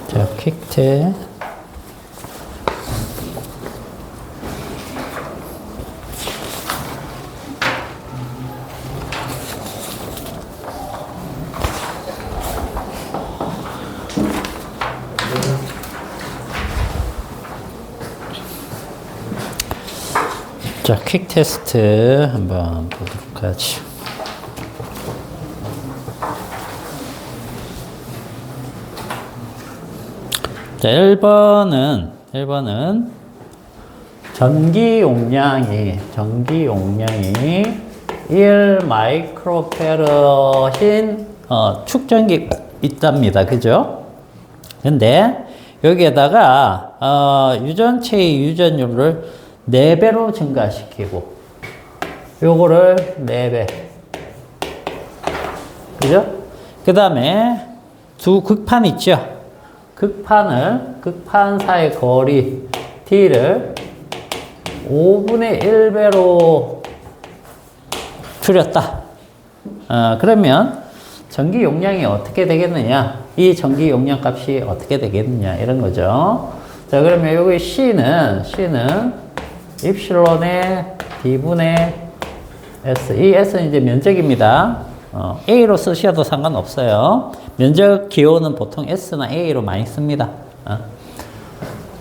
자, 퀵테. 자, 퀵 테스트 한번 보도록 하죠. 자, 1번은 전기 용량이 1 마이크로페럿인 축전기 있답니다. 그죠? 근데 여기에다가 유전체의 유전율을 4배로 증가시키고 요거를 4배, 그죠? 그 다음에 두 극판 있죠? 극판 사이 거리 D를 5분의 1배로 줄였다. 그러면 전기 용량이 어떻게 되겠느냐? 이 전기 용량 값이 어떻게 되겠느냐? 이런 거죠. 자, 그러면 여기 C는 입실론의 D분의 S. 이 S는 이제 면적입니다. A로 쓰셔도 상관없어요. 면적 기호는 보통 S나 A로 많이 씁니다.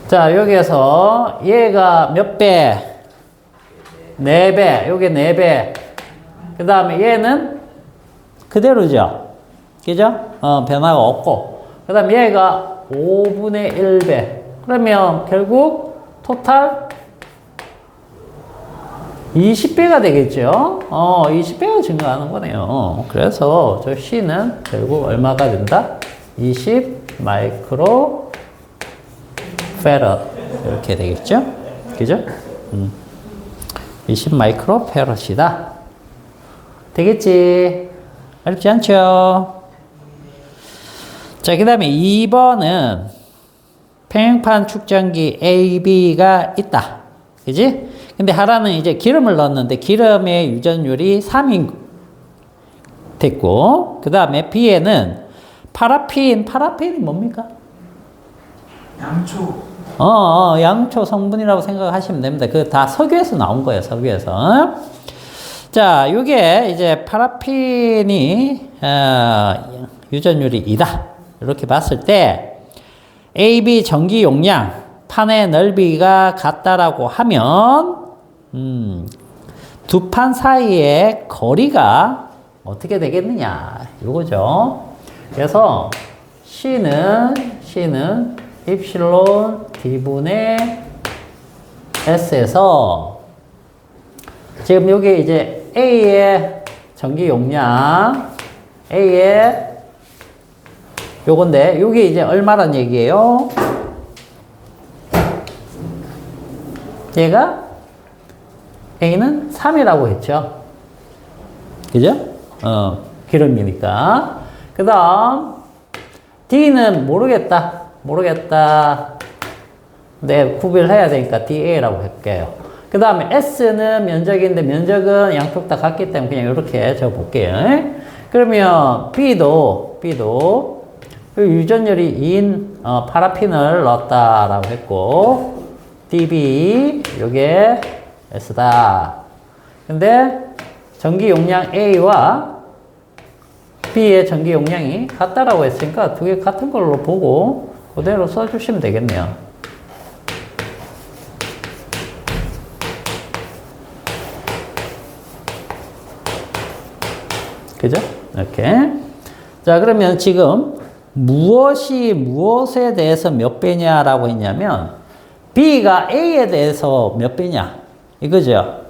자, 여기에서 얘가 몇 배? 4배. 요게 4배. 그 다음에 얘는 그대로죠. 그죠? 변화가 없고. 그 다음에 얘가 5분의 1배. 그러면 결국 토탈 20배가 되겠죠? 20배가 증가하는 거네요. 그래서 저 C는 결국 얼마가 된다? 20 마이크로 페럿. 이렇게 되겠죠? 그죠? 20 마이크로 페럿이다. 되겠지? 어렵지 않죠? 자, 그 다음에 2번은 평행판 축전기 AB가 있다. 그지? 근데 하나는 이제 기름을 넣었는데 기름의 유전율이 3이 됐고, 그 다음에 B에는 파라핀이 뭡니까? 양초. 양초 성분이라고 생각하시면 됩니다. 그 다 석유에서 나온 거예요, 석유에서. 자, 요게 이제 파라핀이, 유전율이 2다. 이렇게 봤을 때, AB 전기 용량, 판의 넓이가 같다라고 하면, 두 판 사이의 거리가 어떻게 되겠느냐, 요거죠. 그래서 C는 입실론 D분의 S에서 지금 여기 이제 A의 전기 용량, A의 요건데, 요게 이제 얼마란 얘기예요? 얘가 A는 3이라고 했죠. 그죠? 기름이니까. 그 다음, D는 모르겠다. 네, 구별해야 되니까 DA라고 할게요. 그 다음에 S는 면적인데 면적은 양쪽 다 같기 때문에 그냥 이렇게 적어볼게요. 그러면 B도 유전율이 2인 파라핀을 넣었다라고 했고, DB, 요게 S다. 근데 전기 용량 A와 B의 전기 용량이 같다라고 했으니까 두 개 같은 걸로 보고 그대로 써주시면 되겠네요. 그죠? 이렇게. 자, 그러면 지금 무엇이 무엇에 대해서 몇 배냐라고 했냐면 B가 A에 대해서 몇 배냐 이거죠.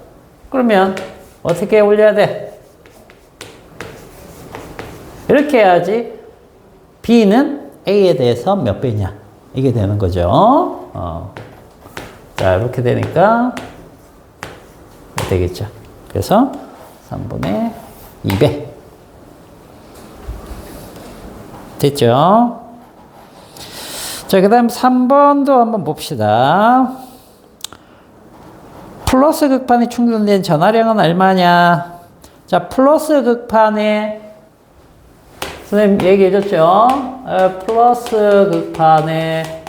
그러면 어떻게 올려야 돼? 이렇게 해야지 B는 A에 대해서 몇 배냐 이게 되는 거죠. 자, 이렇게 되니까 되겠죠. 그래서 3분의 2배 됐죠? 자, 그 다음 3번도 한번 봅시다. 플러스 극판에 충전된 전하량은 얼마냐? 자, 플러스 극판에 선생님 얘기해줬죠? 플러스 극판에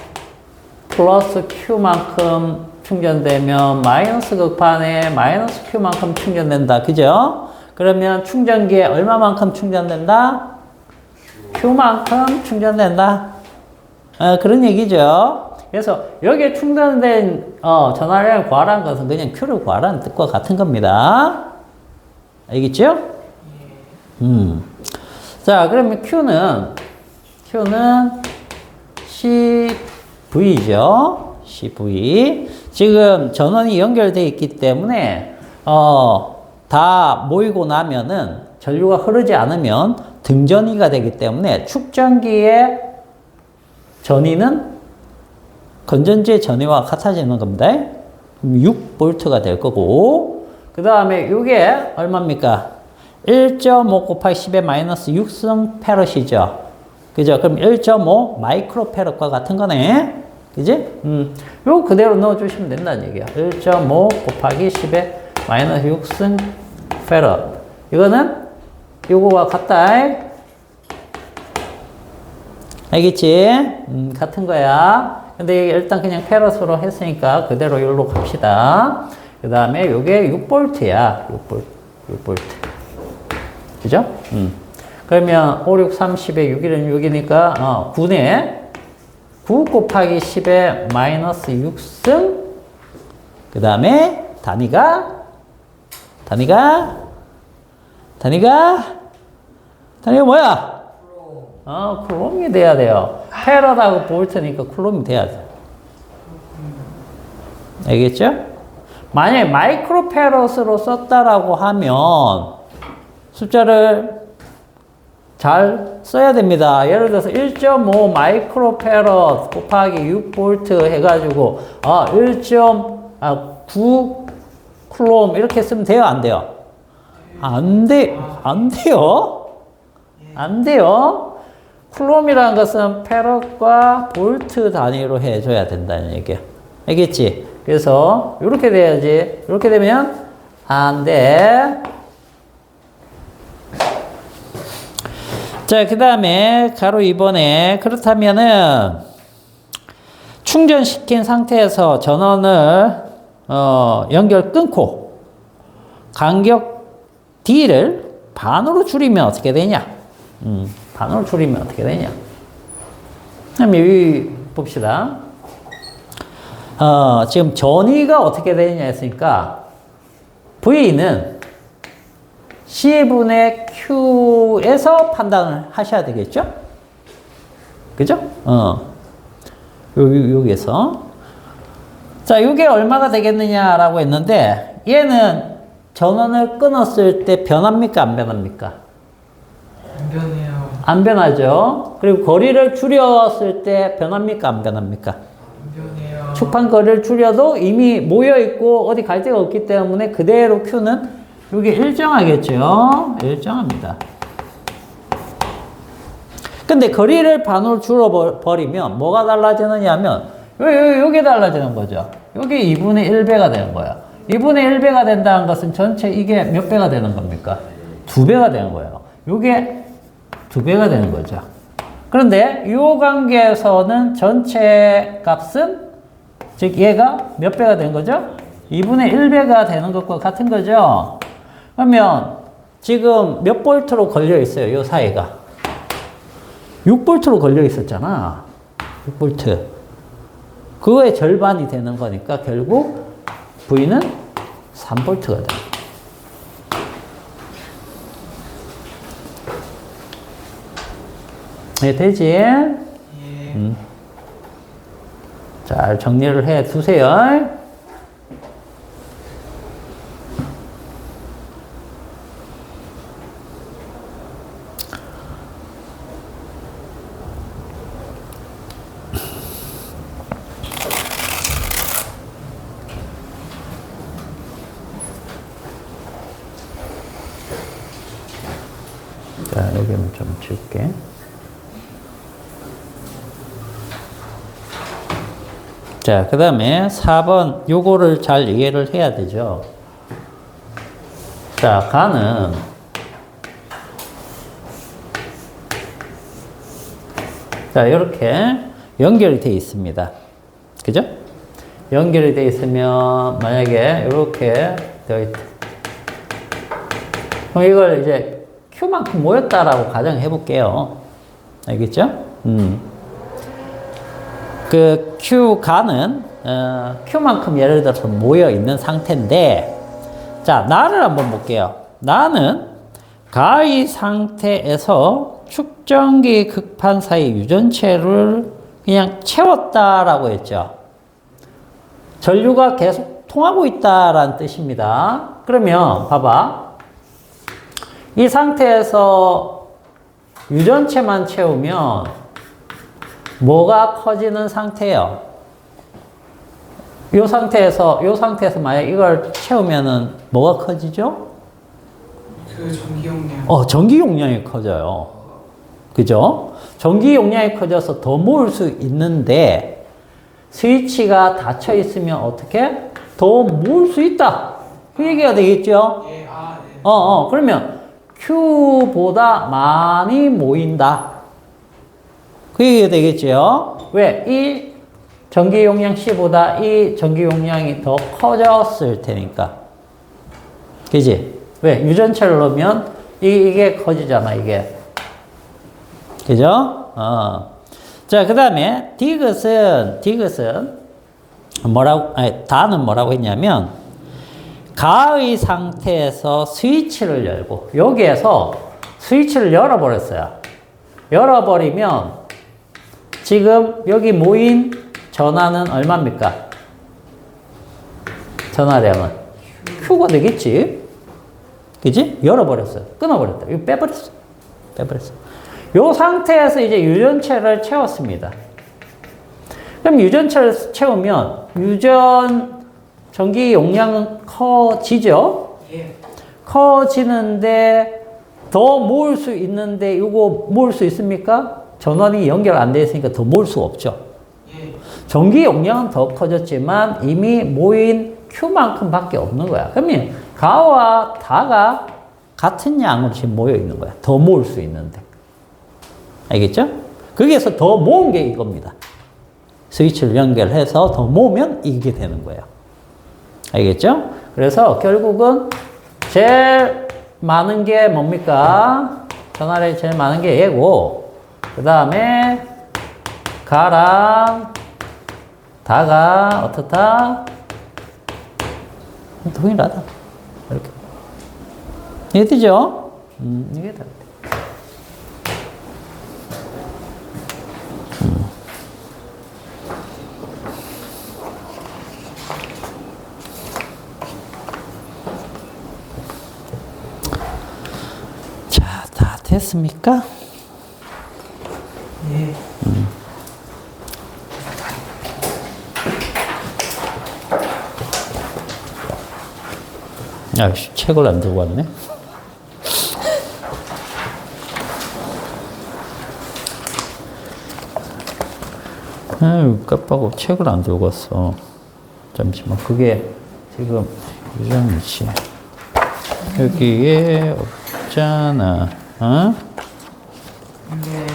플러스 Q만큼 충전되면 마이너스 극판에 마이너스 Q만큼 충전된다. 그죠? 그러면 충전기에 얼마만큼 충전된다? Q만큼 충전된다. 그런 얘기죠. 그래서 여기에 충전된 전하량을 구하라는 것은 그냥 Q를 구하라는 뜻과 같은 겁니다. 알겠죠? 자, 그러면 Q는 CV죠. CV. 지금 전원이 연결되어 있기 때문에 다 모이고 나면은 전류가 흐르지 않으면 등전이가 되기 때문에 축전기의 전위는 건전지의 전위와 같아지는 겁니다. 6V가 될 거고, 그 다음에 이게 얼마입니까? 1.5 곱하기 10의 마이너스 6승 페럿이죠. 그죠? 그럼 1.5 마이크로 페럿과 같은 거네. 그지? 요 그대로 넣어주시면 된다는 얘기야. 1.5 곱하기 10의 마이너스 6승 페럿. 이거는 요거와 같다. 알겠지? 같은 거야. 근데 일단 그냥 페럿으로 했으니까 그대로 여기로 갑시다. 그 다음에 요게 6V야. 6V. 그죠? 그러면 5, 6, 30에 6은 6이니까 9네. 9 곱하기 10에 마이너스 6승. 그 다음에 단위가 뭐야? 쿨롬이 돼야 돼요. 페럿하고 볼트니까 쿨롬이 돼야 돼. 알겠죠? 만약에 마이크로 페럿으로 썼다라고 하면 숫자를 잘 써야 됩니다. 예를 들어서 1.5 마이크로 페럿 곱하기 6볼트 해가지고 1.9 쿨롬 이렇게 쓰면 돼요? 안 돼요? 안 돼요. 쿨롬이라는 것은 페럿과 볼트 단위로 해줘야 된다는 얘기야. 알겠지? 그래서 이렇게 돼야지. 이렇게 되면 안 돼. 자, 그 다음에 가로 2번에 그렇다면은 충전시킨 상태에서 전원을 연결 끊고 간격 D를 반으로 줄이면 어떻게 되냐? 반으로 줄이면 어떻게 되냐? 그럼 여기 봅시다. 지금 전위가 어떻게 되느냐 했으니까 V는 C분의 Q에서 판단을 하셔야 되겠죠? 그죠? 여기에서. 자, 이게 얼마가 되겠느냐라고 했는데, 얘는 전원을 끊었을 때 변합니까? 안 변합니까? 안 변해요. 안 변하죠? 그리고 거리를 줄였을 때 변합니까? 안 변합니까? 안 변해요. 축판 거리를 줄여도 이미 모여있고 어디 갈 데가 없기 때문에 그대로 Q는 이게 일정하겠죠? 일정합니다. 근데 거리를 반으로 줄여버리면 뭐가 달라지느냐 하면 요게 달라지는 거죠. 요게 2분의 1배가 되는 거야. 2분의 1배가 된다는 것은 전체 이게 몇 배가 되는 겁니까? 2배가 되는 거예요. 요게 2배가 되는 거죠. 그런데 이 관계에서는 전체 값은 즉 얘가 몇 배가 된 거죠? 2분의 1배가 되는 것과 같은 거죠. 그러면 지금 몇 볼트로 걸려 있어요? 이 사이가 6볼트로 걸려 있었잖아. 6볼트. 그거의 절반이 되는 거니까 결국 V는 3볼트가 돼. 네, 되지? 예. 잘 정리를 해 두세요. 자, 여기는 좀 지울게. 자, 그 다음에 4번, 요거를 잘 이해를 해야 되죠. 자, 가는 자, 이렇게 연결이 되어 있습니다. 그죠? 연결이 되어 있으면 만약에 이렇게 되어 있다. 그럼 이걸 이제 Q만큼 모였다라고 가정해 볼게요. 알겠죠? 그 Q가는 Q만큼 예를 들어서 모여 있는 상태인데, 자, 나를 한번 볼게요. 나는 가의 상태에서 축전기 극판 사이 유전체를 그냥 채웠다라고 했죠. 전류가 계속 통하고 있다라는 뜻입니다. 그러면 봐봐. 이 상태에서 유전체만 채우면 뭐가 커지는 상태예요? 이 상태에서 만약 이걸 채우면은 뭐가 커지죠? 그 전기 용량. 전기 용량이 커져요. 그죠? 전기 용량이 커져서 더 모을 수 있는데 스위치가 닫혀 있으면 어떻게? 더 모을 수 있다. 그 얘기가 되겠죠? 예, 아, 네. 그러면 Q보다 많이 모인다. 그 얘기가 되겠죠? 왜? 이 전기 용량 C보다 이 전기 용량이 더 커졌을 테니까. 그지? 왜? 유전체를 넣으면 이게 커지잖아, 이게. 그죠? 자, 그 다음에 디귿은 다는 뭐라고 했냐면, 가의 상태에서 스위치를 열고, 여기에서 스위치를 열어버렸어요. 열어버리면, 지금 여기 모인 전하는 얼마입니까? 전하량은 Q가 되겠지? 그지? 열어버렸어요. 끊어버렸다. 이거 빼버렸어. 요 상태에서 이제 유전체를 채웠습니다. 그럼 유전체를 채우면 전기 용량은 커지죠? 예. 커지는데 더 모을 수 있는데 이거 모을 수 있습니까? 전원이 연결 안 되어 있으니까 더 모을 수 없죠. 예. 전기 용량은 더 커졌지만 이미 모인 Q만큼 밖에 없는 거야. 그러면 가와 다가 같은 양으로 지금 모여 있는 거야. 더 모을 수 있는데. 알겠죠? 거기에서 더 모은 게 이겁니다. 스위치를 연결해서 더 모으면 이게 되는 거예요. 알겠죠? 그래서 결국은 제일 많은 게 뭡니까? 전하량이 제일 많은 게 얘고, 그 다음에 가랑 다가 어떻다? 동일하다. 이렇게. 이해되죠? 이게 다. 자, 다 됐습니까? 예. 아이씨, 책을 안 들고 왔네. 아유, 깜빡하고 책을 안 들고 왔어. 잠시만, 그게 지금 유전이지. 여기에 없잖아. 어? 근데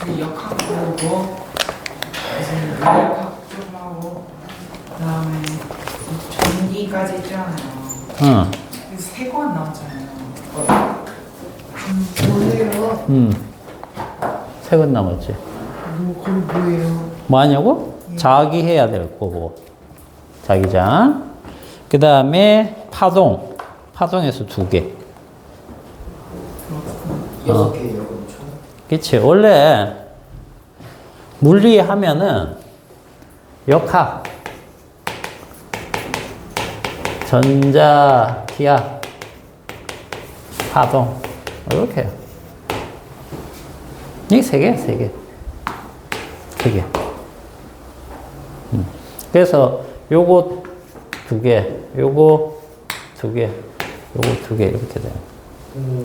그 역학 보고 이제 역학 좀 하고 그다음에 전기까지 있잖아요. 세 권 나왔잖아요. 뭐예요? 세 권 남았지. 그건 뭐예요? 뭐 하냐고? 자기 해야 될 거고. 자기장. 그 다음에 파동에서 2개. 6개예요, 그렇죠? 그치. 원래 물리 하면은 역학, 전자, 기하, 파동. 이렇게 해요. 이게 3개야, 3개. 3개. 그래서 요거 2개, 요거 2개, 요거 2개 이렇게 돼요.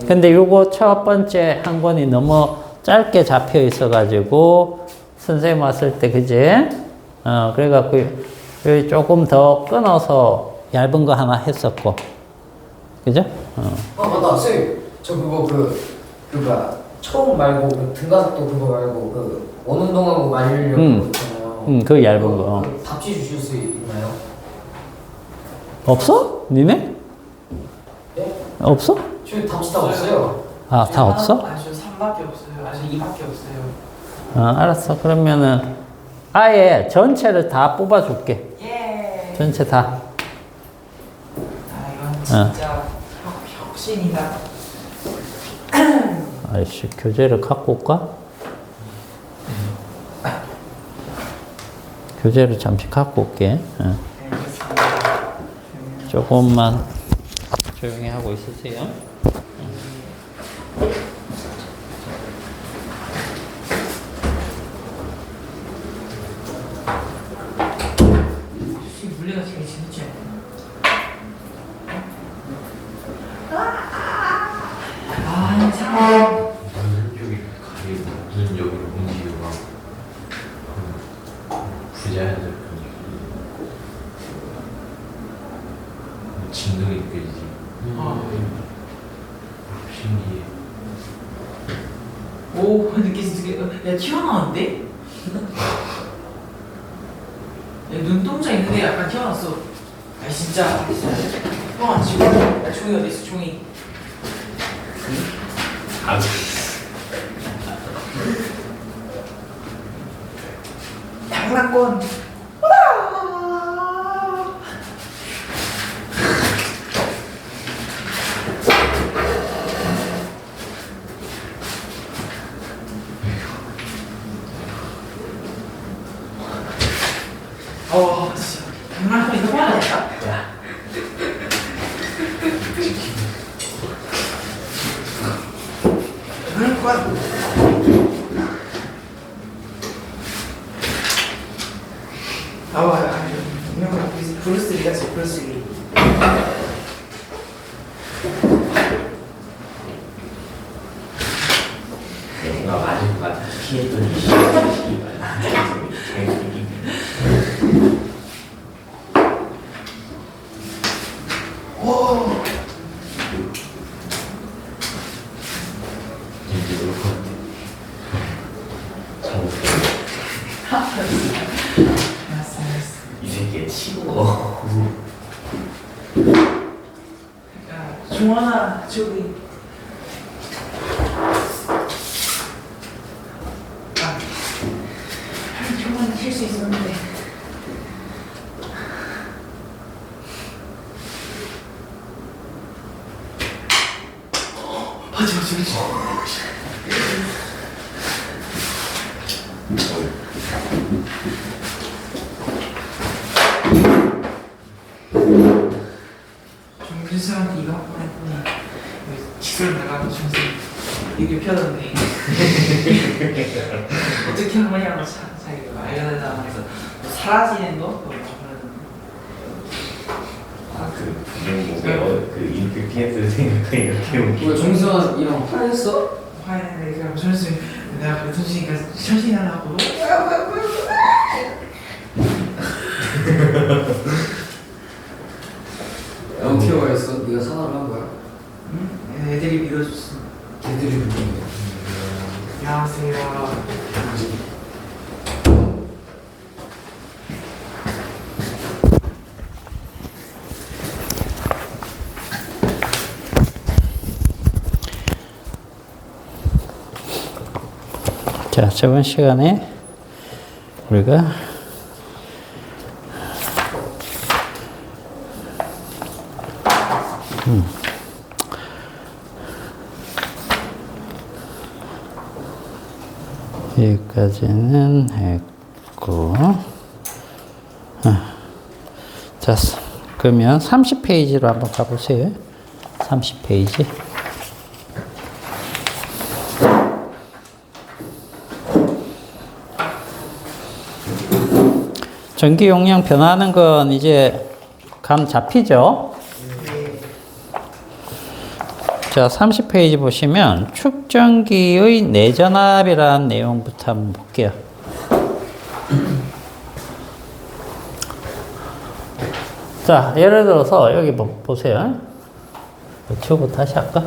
근데 요거 첫 번째 한 권이 너무 짧게 잡혀 있어가지고 선생님 왔을 때 그지? 그래갖고 여기 조금 더 끊어서 얇은 거 하나 했었고, 그죠? 맞다. 쌤, 저 그거 뭐야, 처음 말고 그 등가속도 그거 말고 그 원운동하고 말려고 있잖아요. 그 얇은 거. 그 답지 주실 수 있나요? 없어? 니네? 예? 없어? 저희 답지 다 없어요. 아, 다 없어? 아니 저 3밖에 없어요. 아니 저 2밖에 없어요. 알았어. 그러면은 아예 전체를 다 뽑아줄게. 예. 전체 다. 아 이건 진짜 혁신이다. 아이씨, 교재를 갖고 올까? 교재를 잠시 갖고 올게. 알겠습니다. 조금만 조용히 하고 있으세요. 이 물레가 되게 재밌지 않나요? 아 참. 무슨 쪽이 가리고 무슨 쪽으로 움직이고 부자연스럽게 진동이 느껴지지. 신기해. 오 느껴지게 야 튀어나왔는데? 야 눈동자 있는데 약간 튀어나왔어. 아 진짜. 형아 지금 야 종이 어디 있어 종이? 아, 장난권. 진짜 장난권 이거 해야겠다. 장난권. 이런 거 브루스리 같이 브루스리. 내가 맞을 것 같아. 피했더니 이 새끼 치고. 종원아 저기. 종원이 쉴수 있었는데. 하지 정준수한테 이거 한 번 했더니 칫솔 나가고 정수 이게 펴던데 어떻게 한 거냐고 자기가 알려달라고 해서 뭐 사라지는 거? 그거 그 부정목에 그 인피피엔스 생각하니까 이렇게 왜 정수환 이랑 화냈어? 화해는 내가 정수 내가 그 정신이니까 정신하려고 영티어가 있어? 네가 사과를 한 거야? 응? 애들이 밀어줬어. 걔들이 누군데? 안녕하세요. 자, 저번 시간에 우리가 여기까지는 했고, 자, 그러면 30페이지로 한번 가보세요. 30페이지. 전기 용량 변하는 건 이제 감 잡히죠? 자, 30페이지 보시면 축전기의 내전압이라는 내용부터 한번 볼게요. 자, 예를 들어서 여기 보세요. 치우고 다시 할까?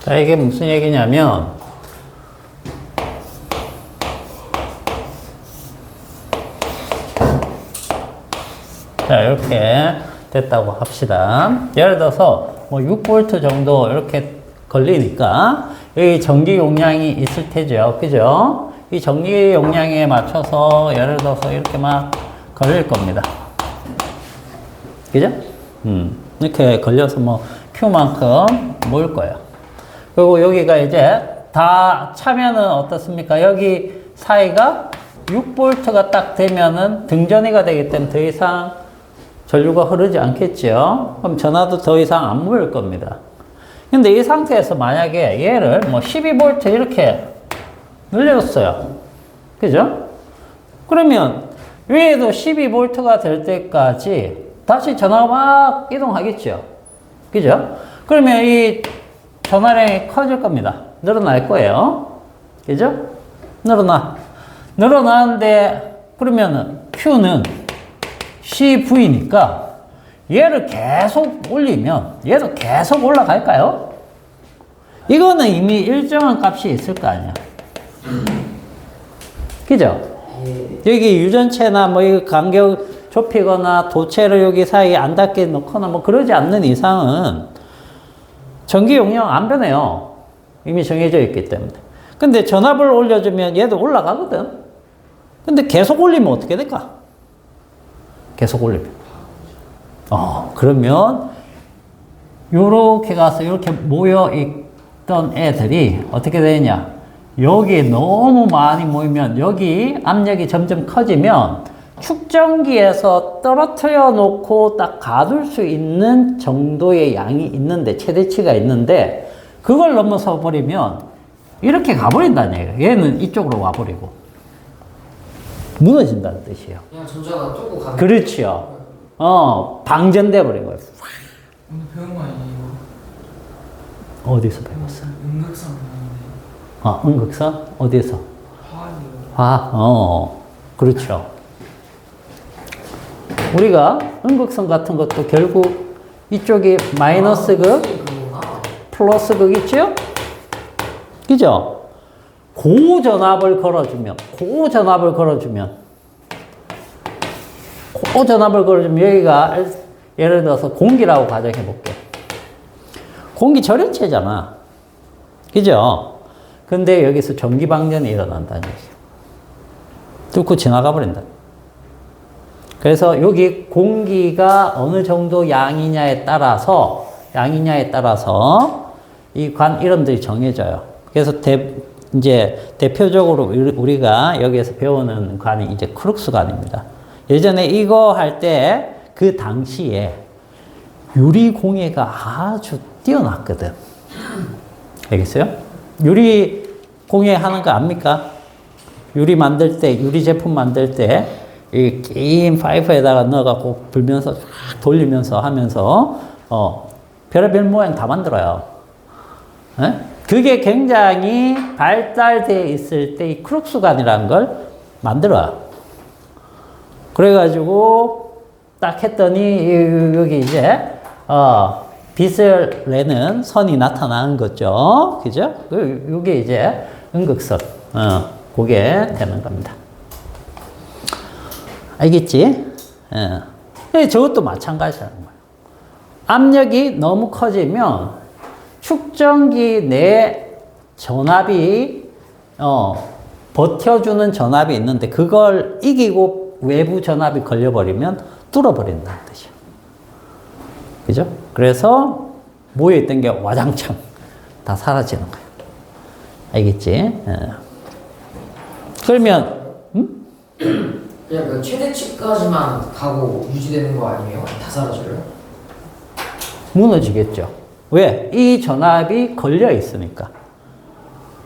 자, 이게 무슨 얘기냐면, 자, 이렇게 됐다고 합시다. 예를 들어서, 뭐, 6V 정도 이렇게 걸리니까, 여기 전기 용량이 있을 테죠. 그죠? 이 전기 용량에 맞춰서, 예를 들어서 이렇게 막 걸릴 겁니다. 그죠? 이렇게 걸려서 뭐, Q만큼 모일 거예요. 그리고 여기가 이제 다 차면은 어떻습니까? 여기 사이가 6V가 딱 되면은 등전이가 되기 때문에 더 이상 전류가 흐르지 않겠죠? 그럼 전하도 더 이상 안 모일 겁니다. 근데 이 상태에서 만약에 얘를 뭐 12V 이렇게 늘려줬어요. 그죠? 그러면 위에도 12V가 될 때까지 다시 전하가 막 이동하겠죠? 그죠? 그러면 이 전화량이 커질 겁니다. 늘어날 거예요. 그죠? 늘어나는데, 그러면은 Q는 CV니까 얘를 계속 올리면 얘도 계속 올라갈까요? 이거는 이미 일정한 값이 있을 거 아니야. 그죠? 여기 유전체나 뭐 이 간격 좁히거나 도체를 여기 사이에 안 닿게 놓거나 뭐 그러지 않는 이상은 전기 용량 안 변해요. 이미 정해져 있기 때문에. 근데 전압을 올려주면 얘도 올라가거든. 근데 계속 올리면 어떻게 될까? 계속 올리면. 그러면 요렇게 가서 이렇게 모여 있던 애들이 어떻게 되냐? 여기에 너무 많이 모이면 여기 압력이 점점 커지면 축전기에서 떨어뜨려 놓고 딱 가둘 수 있는 정도의 양이 있는데, 최대치가 있는데, 그걸 넘어서 버리면 이렇게 가버린다는 얘기예요. 얘는 이쪽으로 와버리고. 무너진다는 뜻이에요. 그냥 전자가 뚫고 가는. 그렇지요. 방전돼 버린 거예요. 오늘 배운 거 아니에요? 어디서 배웠어? 음극성 배웠는데. 음극선? 어디서? 화학이요. 그렇죠. 우리가 음극선 같은 것도 결국 이쪽이 마이너스 극, 플러스 극 있죠? 그죠? 고전압을 걸어주면 여기가 예를 들어서 공기라고 가정해 볼게. 공기 절연체잖아. 그죠? 근데 여기서 전기 방전이 일어난다는 얘기야. 뚫고 지나가 버린다. 그래서 여기 공기가 어느 정도 양이냐에 따라서 이 관 이름들이 정해져요. 그래서 이제 대표적으로 우리가 여기에서 배우는 관이 이제 크룩스 관입니다. 예전에 이거 할 때 그 당시에 유리 공예가 아주 뛰어났거든. 알겠어요? 유리 공예 하는 거 압니까? 유리 제품 만들 때, 이 긴 파이프에다가 넣어갖고 불면서, 돌리면서 하면서, 별의별 모양 다 만들어요. 에? 그게 굉장히 발달되어 있을 때 이 크룩스관이라는 걸 만들어요. 그래가지고, 딱 했더니, 여기 이제, 빛을 내는 선이 나타나는 거죠. 그죠? 이게 이제 음극선. 그게 되는 겁니다. 알겠지? 저것도 마찬가지라는 거예요. 압력이 너무 커지면 축전기 내 전압이, 버텨주는 전압이 있는데 그걸 이기고 외부 전압이 걸려버리면 뚫어버린다는 뜻이에요. 그죠? 그래서 모여있던 게 와장창 다 사라지는 거예요. 알겠지? 그러면 그냥 그 최대치까지만 가고 유지되는 거 아니에요? 다 사라져요? 무너지겠죠. 왜? 이 전압이 걸려 있으니까.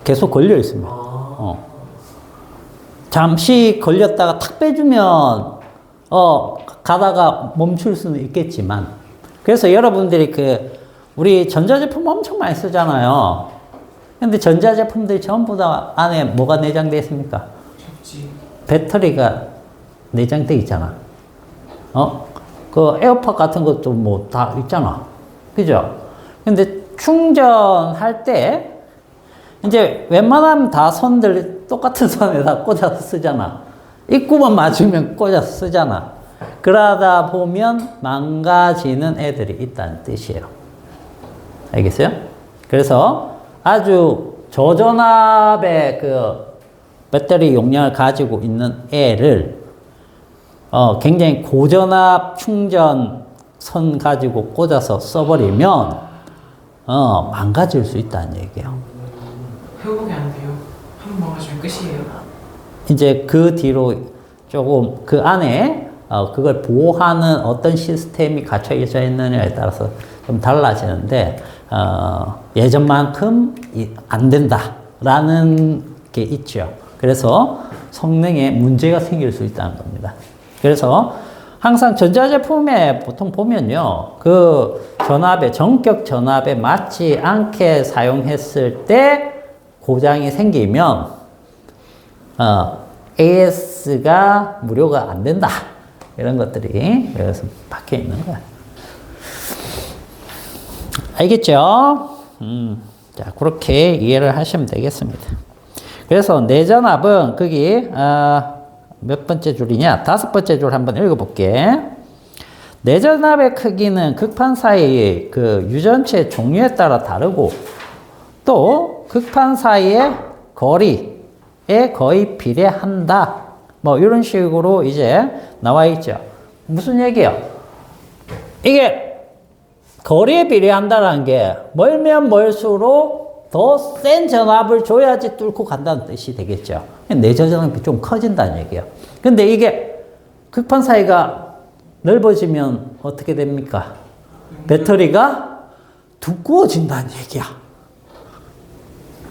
계속 걸려 있습니다. 잠시 걸렸다가 탁 빼주면, 가다가 멈출 수는 있겠지만. 그래서 여러분들이 우리 전자제품 엄청 많이 쓰잖아요. 근데 전자제품들이 전부 다 안에 뭐가 내장되어 있습니까? 접지. 배터리가 내장되어 있잖아. 그 에어팟 같은 것도 뭐 다 있잖아. 그죠? 근데 충전할 때, 이제 웬만하면 다 선들 똑같은 선에다 꽂아서 쓰잖아. 입구만 맞으면 꽂아서 쓰잖아. 그러다 보면 망가지는 애들이 있다는 뜻이에요. 알겠어요? 그래서 아주 저전압의 배터리 용량을 가지고 있는 애를 굉장히 고전압 충전선 가지고 꽂아서 써버리면 망가질 수 있다는 얘기예요. 회복이 안 돼요. 한 번 망가지면 끝이에요. 이제 그 뒤로 조금 그 안에 그걸 보호하는 어떤 시스템이 갖춰져 있느냐에 따라서 좀 달라지는데 예전만큼 안 된다라는 게 있죠. 그래서 성능에 문제가 생길 수 있다는 겁니다. 그래서 항상 전자제품에 보통 보면요, 그 전압에 정격 전압에 맞지 않게 사용했을 때 고장이 생기면 AS가 무료가 안 된다. 이런 것들이 여기서 박혀 있는 거야. 알겠죠? 자, 그렇게 이해를 하시면 되겠습니다. 그래서 내전압은 거기 몇 번째 줄이냐? 5번째 줄 한번 읽어볼게. 내전압의 크기는 극판 사이의 그 유전체 종류에 따라 다르고 또 극판 사이의 거리에 거의 비례한다. 뭐 이런 식으로 이제 나와 있죠. 무슨 얘기예요? 이게 거리에 비례한다는 게 멀면 멀수록 더 센 전압을 줘야지 뚫고 간다는 뜻이 되겠죠. 내전압이 좀 커진다는 얘기예요. 근데 이게 극판 사이가 넓어지면 어떻게 됩니까? 배터리가 두꺼워진다는 얘기야.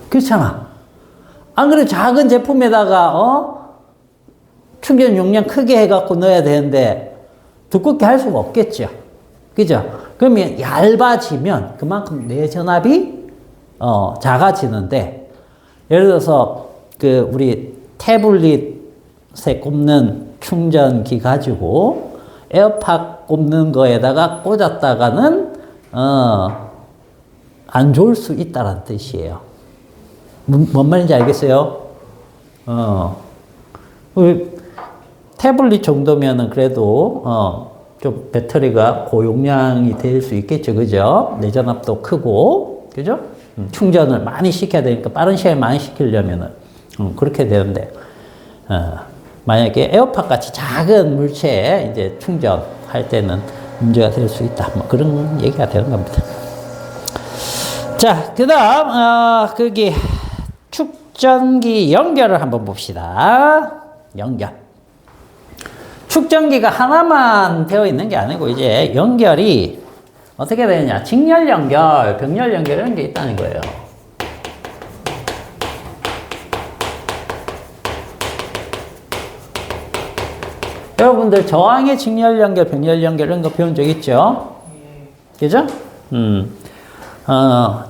그렇잖아. 안 그래 작은 제품에다가 충전 용량 크게 해갖고 넣어야 되는데 두껍게 할 수가 없겠죠. 그죠? 그러면 얇아지면 그만큼 내전압이 작아지는데, 예를 들어서 우리 태블릿에 꼽는 충전기 가지고 에어팟 꼽는 거에다가 꽂았다가는 안 좋을 수 있다는 뜻이에요. 뭔 말인지 알겠어요? 태블릿 정도면은 그래도 좀 배터리가 고용량이 될 수 있겠죠. 그죠? 내전압도 크고, 그죠? 충전을 많이 시켜야 되니까 빠른 시간에 많이 시키려면은 그렇게 되는데, 만약에 에어팟 같이 작은 물체에 이제 충전할 때는 문제가 될 수 있다. 뭐 그런 얘기가 되는 겁니다. 자, 그 다음, 거기 축전기 연결을 한번 봅시다. 연결. 축전기가 하나만 되어 있는 게 아니고 이제 연결이 어떻게 되느냐. 직렬 연결, 병렬 연결 이런 게 있다는 거예요. 여러분들 저항의 직렬 연결, 병렬 연결 이런 거 배운 적 있죠? 그죠?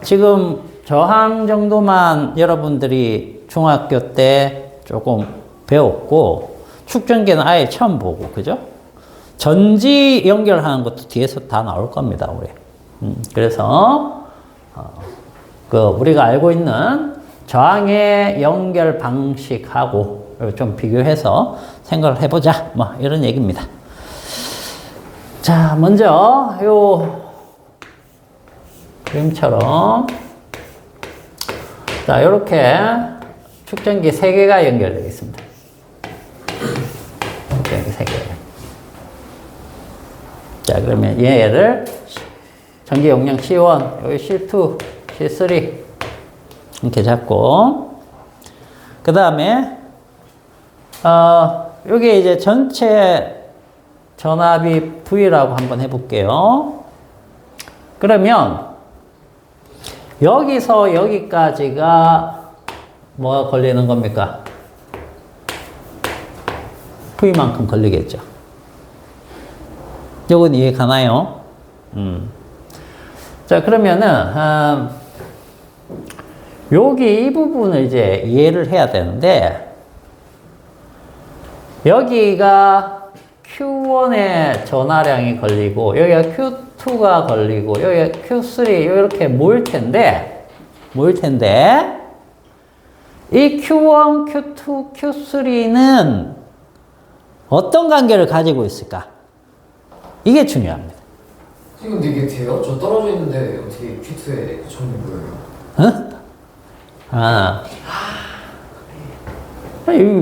지금 저항 정도만 여러분들이 중학교 때 조금 배웠고, 축전기는 아예 처음 보고, 그죠? 전지 연결하는 것도 뒤에서 다 나올 겁니다, 우리. 그래서, 우리가 알고 있는 저항의 연결 방식하고 좀 비교해서 생각을 해보자. 뭐, 이런 얘기입니다. 자, 먼저, 그림처럼. 자, 요렇게 축전기 3개가 연결되어 있습니다. 축전기 3개. 자, 그러면 얘를 전기 용량 C1, 여기 C2, C3 이렇게 잡고, 그 다음에 요게 이제 전체 전압이 V라고 한번 해볼게요. 그러면 여기서 여기까지가 뭐가 걸리는 겁니까? V만큼 걸리겠죠. 요건 이해 가나요? 자, 그러면은, 여기 이 부분을 이제 이해를 해야 되는데, 여기가 Q1의 전화량이 걸리고, 여기가 Q2가 걸리고, 여기가 Q3, 이렇게 모일 텐데, 이 Q1, Q2, Q3는 어떤 관계를 가지고 있을까? 이게 중요합니다. 지금 이게 돼요? 저 떨어져 있는데 어떻게 큐트에 적는 거예요?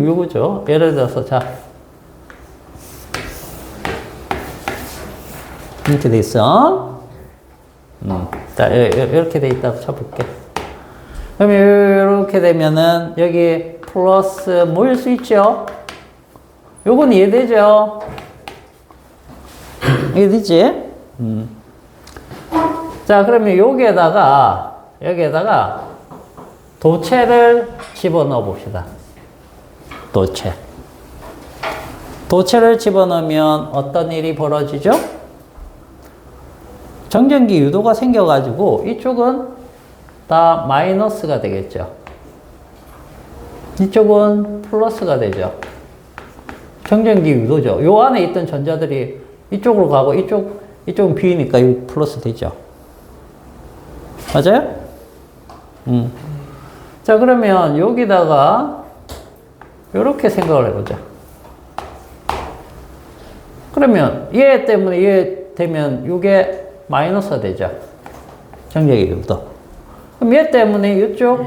요거죠. 예를 들어서, 자. 이렇게 돼 있어. 자, 이렇게 돼 있다고 쳐볼게. 그럼 이렇게 되면은, 여기 플러스 모일 수 있죠? 요건 이해되죠? 이해되지? 자, 그러면 여기에다가 도체를 집어넣어 봅시다. 도체를 집어넣으면 어떤 일이 벌어지죠? 정전기 유도가 생겨가지고 이쪽은 다 마이너스가 되겠죠. 이쪽은 플러스가 되죠. 정전기 유도죠. 요 안에 있던 전자들이 이쪽으로 가고 이쪽은 B니까 이 플러스 되죠. 맞아요? 자, 그러면 여기다가 이렇게 생각을 해보자. 그러면 얘 때문에 얘 되면 이게 마이너스가 되죠. 정전기 유도. 그럼 얘 때문에 이쪽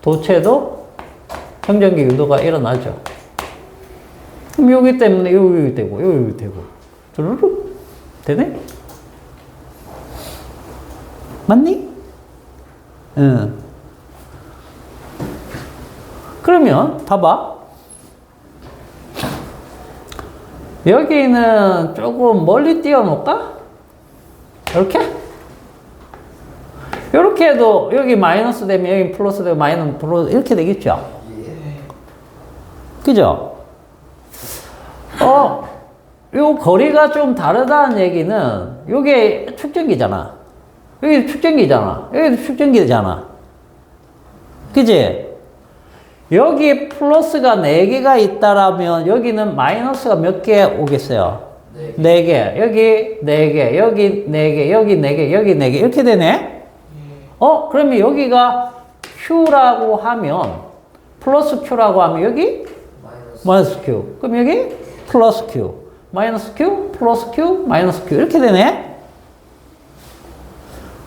도체도 정전기 유도가 일어나죠. 그럼 여기 때문에 여기 되고 여기 되고 주르륵 되네? 맞니? 응. 그러면 봐봐. 여기는 조금 멀리 띄워놓을까? 이렇게 해도 여기 마이너스 되면 여기 플러스 되고 마이너스 플러스 이렇게 되겠죠? 그죠? 요 거리가 좀 다르다는 얘기는 요게 축전기잖아. 여기 축전기잖아. 여기도 축전기잖아. 그지? 여기 플러스가 4개가 있다라면 여기는 마이너스가 몇 개 오겠어요? 4개. 여기 4개. 여기 4개. 여기 4개. 여기 4개. 이렇게 되네? 그러면 여기가 Q라고 하면 플러스 Q라고 하면 여기 마이너스 Q. 그럼 여기 플러스 Q. 마이너스 Q, 플러스 Q, 마이너스 Q. 이렇게 되네?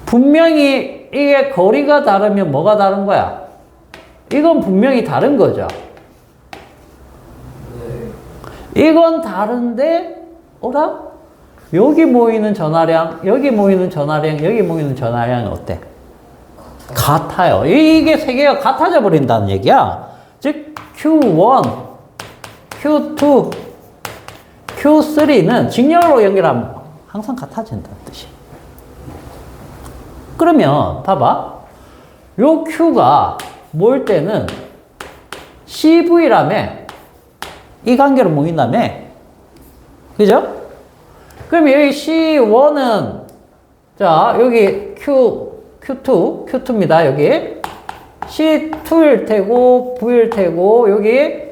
분명히 이게 거리가 다르면 뭐가 다른 거야? 이건 분명히 다른 거죠. 이건 다른데, 여기 모이는 전하량, 여기 모이는 전하량, 여기 모이는 전하량이 어때? 같아요. 이게 세 개가 같아져 버린다는 얘기야. 즉, Q1, Q2, Q3는 직렬로 연결하면 항상 같아진다는 뜻이에요. 그러면 봐봐. 요 Q가 모일 때는 CV라며 이 관계로 모인다며. 그죠? 그럼 여기 C1은 자 여기 Q2입니다. 여기 C2일 테고 V일 테고 여기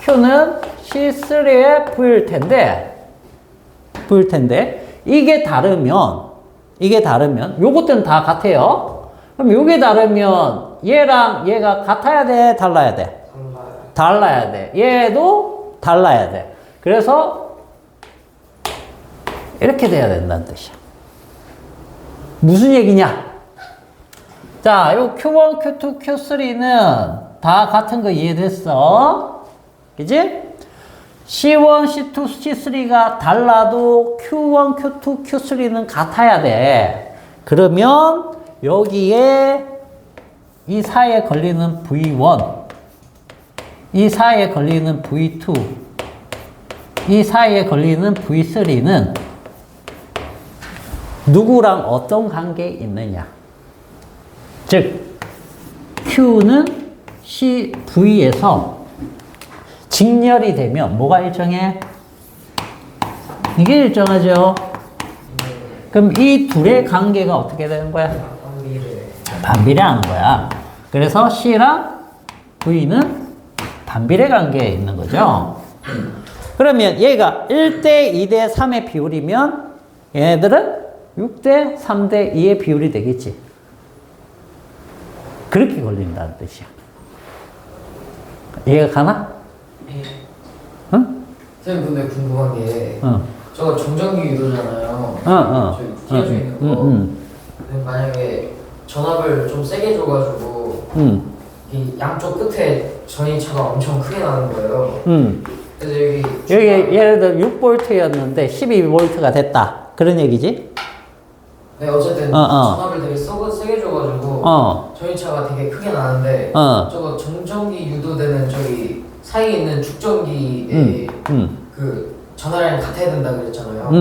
Q는 C3의 V일 텐데 이게 다르면 요것들은 다 같아요. 그럼 요게 다르면 얘랑 얘가 같아야 돼, 달라야 돼? 달라야 돼. 얘도 달라야 돼. 그래서 이렇게 돼야 된다는 뜻이야. 무슨 얘기냐? 자, 요 Q1, Q2, Q3는 다 같은 거 이해됐어? 그지? C1, C2, C3가 달라도 Q1, Q2, Q3는 같아야 돼. 그러면 여기에 이 사이에 걸리는 V1 이 사이에 걸리는 V2, 이 사이에 걸리는 V3는 누구랑 어떤 관계에 있느냐. 즉, Q는 V에서 직렬이 되면 뭐가 일정해? 이게 일정하죠. 그럼 이 둘의 관계가 어떻게 되는 거야? 반비례하는 거야. 그래서 C랑 V는 반비례 관계에 있는 거죠. 그러면 얘가 1대 2대 3의 비율이면 얘네들은 6대 3대 2의 비율이 되겠지. 그렇게 걸린다는 뜻이야. 이해가 가나? 예. 응? 선생님 근데 궁금한 게 저거 정전기 유도잖아요. 저기 띄어져 있는 거. 근데 만약에 전압을 좀 세게 줘가지고 이 양쪽 끝에 전이차가 엄청 크게 나는 거예요. 그래서 여기 예를 들어 6V였는데 12V가 됐다. 그런 얘기지? 네 어쨌든 전압을 되게 세게 줘가지고 전이차가 되게 크게 나는데 저거 정전기 유도되는 저기 사이에 있는 축전기에 그 전화량이 같아야 된다 그랬잖아요.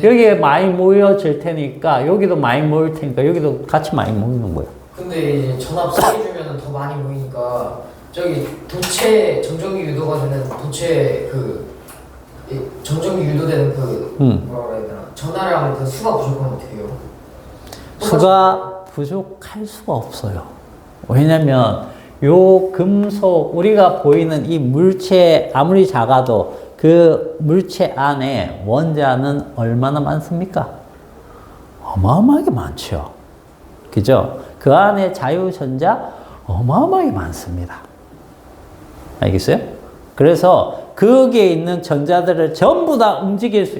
여기에 많이 모여질 테니까 여기도 많이 모일 테니까 여기도 같이 많이 모이는 거야. 근데 이제 전압 세게 주면 더 많이 모이니까 저기 도체 정전기 유도가 되는 도체 정전기 유도되는 뭐라 그래야 되나 전화량 그 수가 부족하면 어떻게 해요? 수가 부족할 수가 없어요. 왜냐면 요 금속 우리가 보이는 이 물체 아무리 작아도 그 물체 안에 원자는 얼마나 많습니까? 어마어마하게 많죠. 그죠? 그 안에 자유전자 어마어마하게 많습니다. 알겠어요? 그래서 거기에 있는 전자들을 전부 다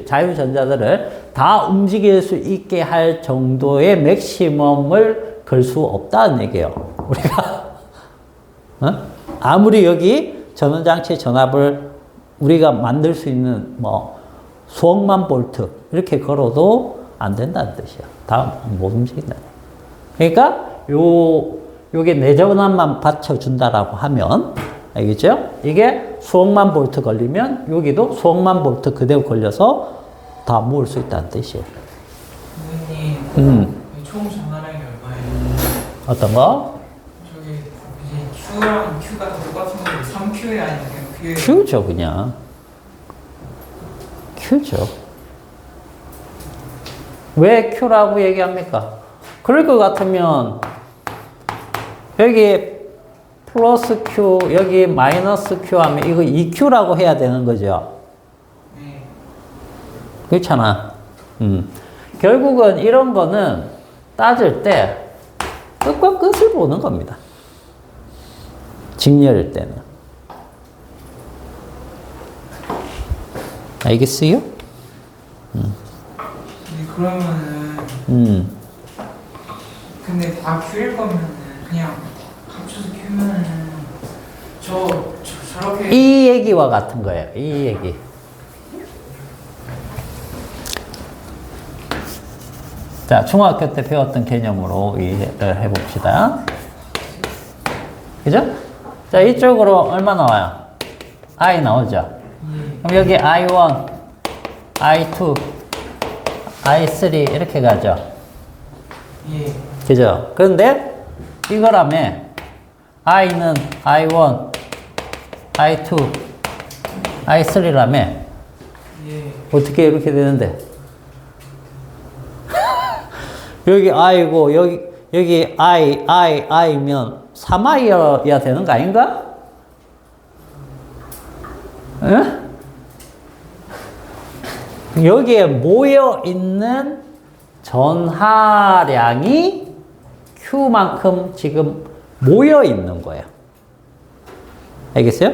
자유전자들을 다 움직일 수 있게 할 정도의 맥시멈을 걸 수 없다는 얘기예요. 우리가 아무리 여기 전원장치 전압을 우리가 만들 수 있는 수억만 볼트 이렇게 걸어도 안 된다는 뜻이야. 다 못 움직인다. 그러니까 요게 내전압만 받쳐준다라고 하면 알겠죠? 이게 수억만 볼트 걸리면 여기도 수억만 볼트 그대로 걸려서 다 모을 수 있다는 뜻이에요. 선생님, 총 전화량이 얼마예요? 어떤 거? 저기 이제 Q랑 Q가 다 똑같은 건데 3Q에 아니면 그냥 Q에 Q죠, 그냥. Q죠. 왜 Q라고 얘기합니까? 그럴 것 같으면 여기 플러스 Q, 여기 마이너스 Q 하면 이거 2Q라고 해야 되는 거죠. 네. 그렇잖아. 결국은 이런 거는 따질 때 끝과 끝을 보는 겁니다. 직렬일 때는. 알겠어요? 그러면은 근데 다 Q일 거면은 그냥 합쳐서 Q면은 저렇게 이 얘기와 같은 거예요. 이 얘기. 자, 중학교 때 배웠던 개념으로 이해를 해봅시다. 그죠? 자, 이쪽으로 얼마 나와요? I 나오죠? 그럼 여기 I1, I2, I3 이렇게 가죠? 예. 그죠? 그런데 이거라며 I는 I1, I2, I3라며 예. 어떻게 이렇게 되는데? 여기 I고 여기 I면 3I여야 되는 거 아닌가? 응? 여기에 모여 있는 전하량이 Q만큼 지금 모여 있는 거예요. 알겠어요?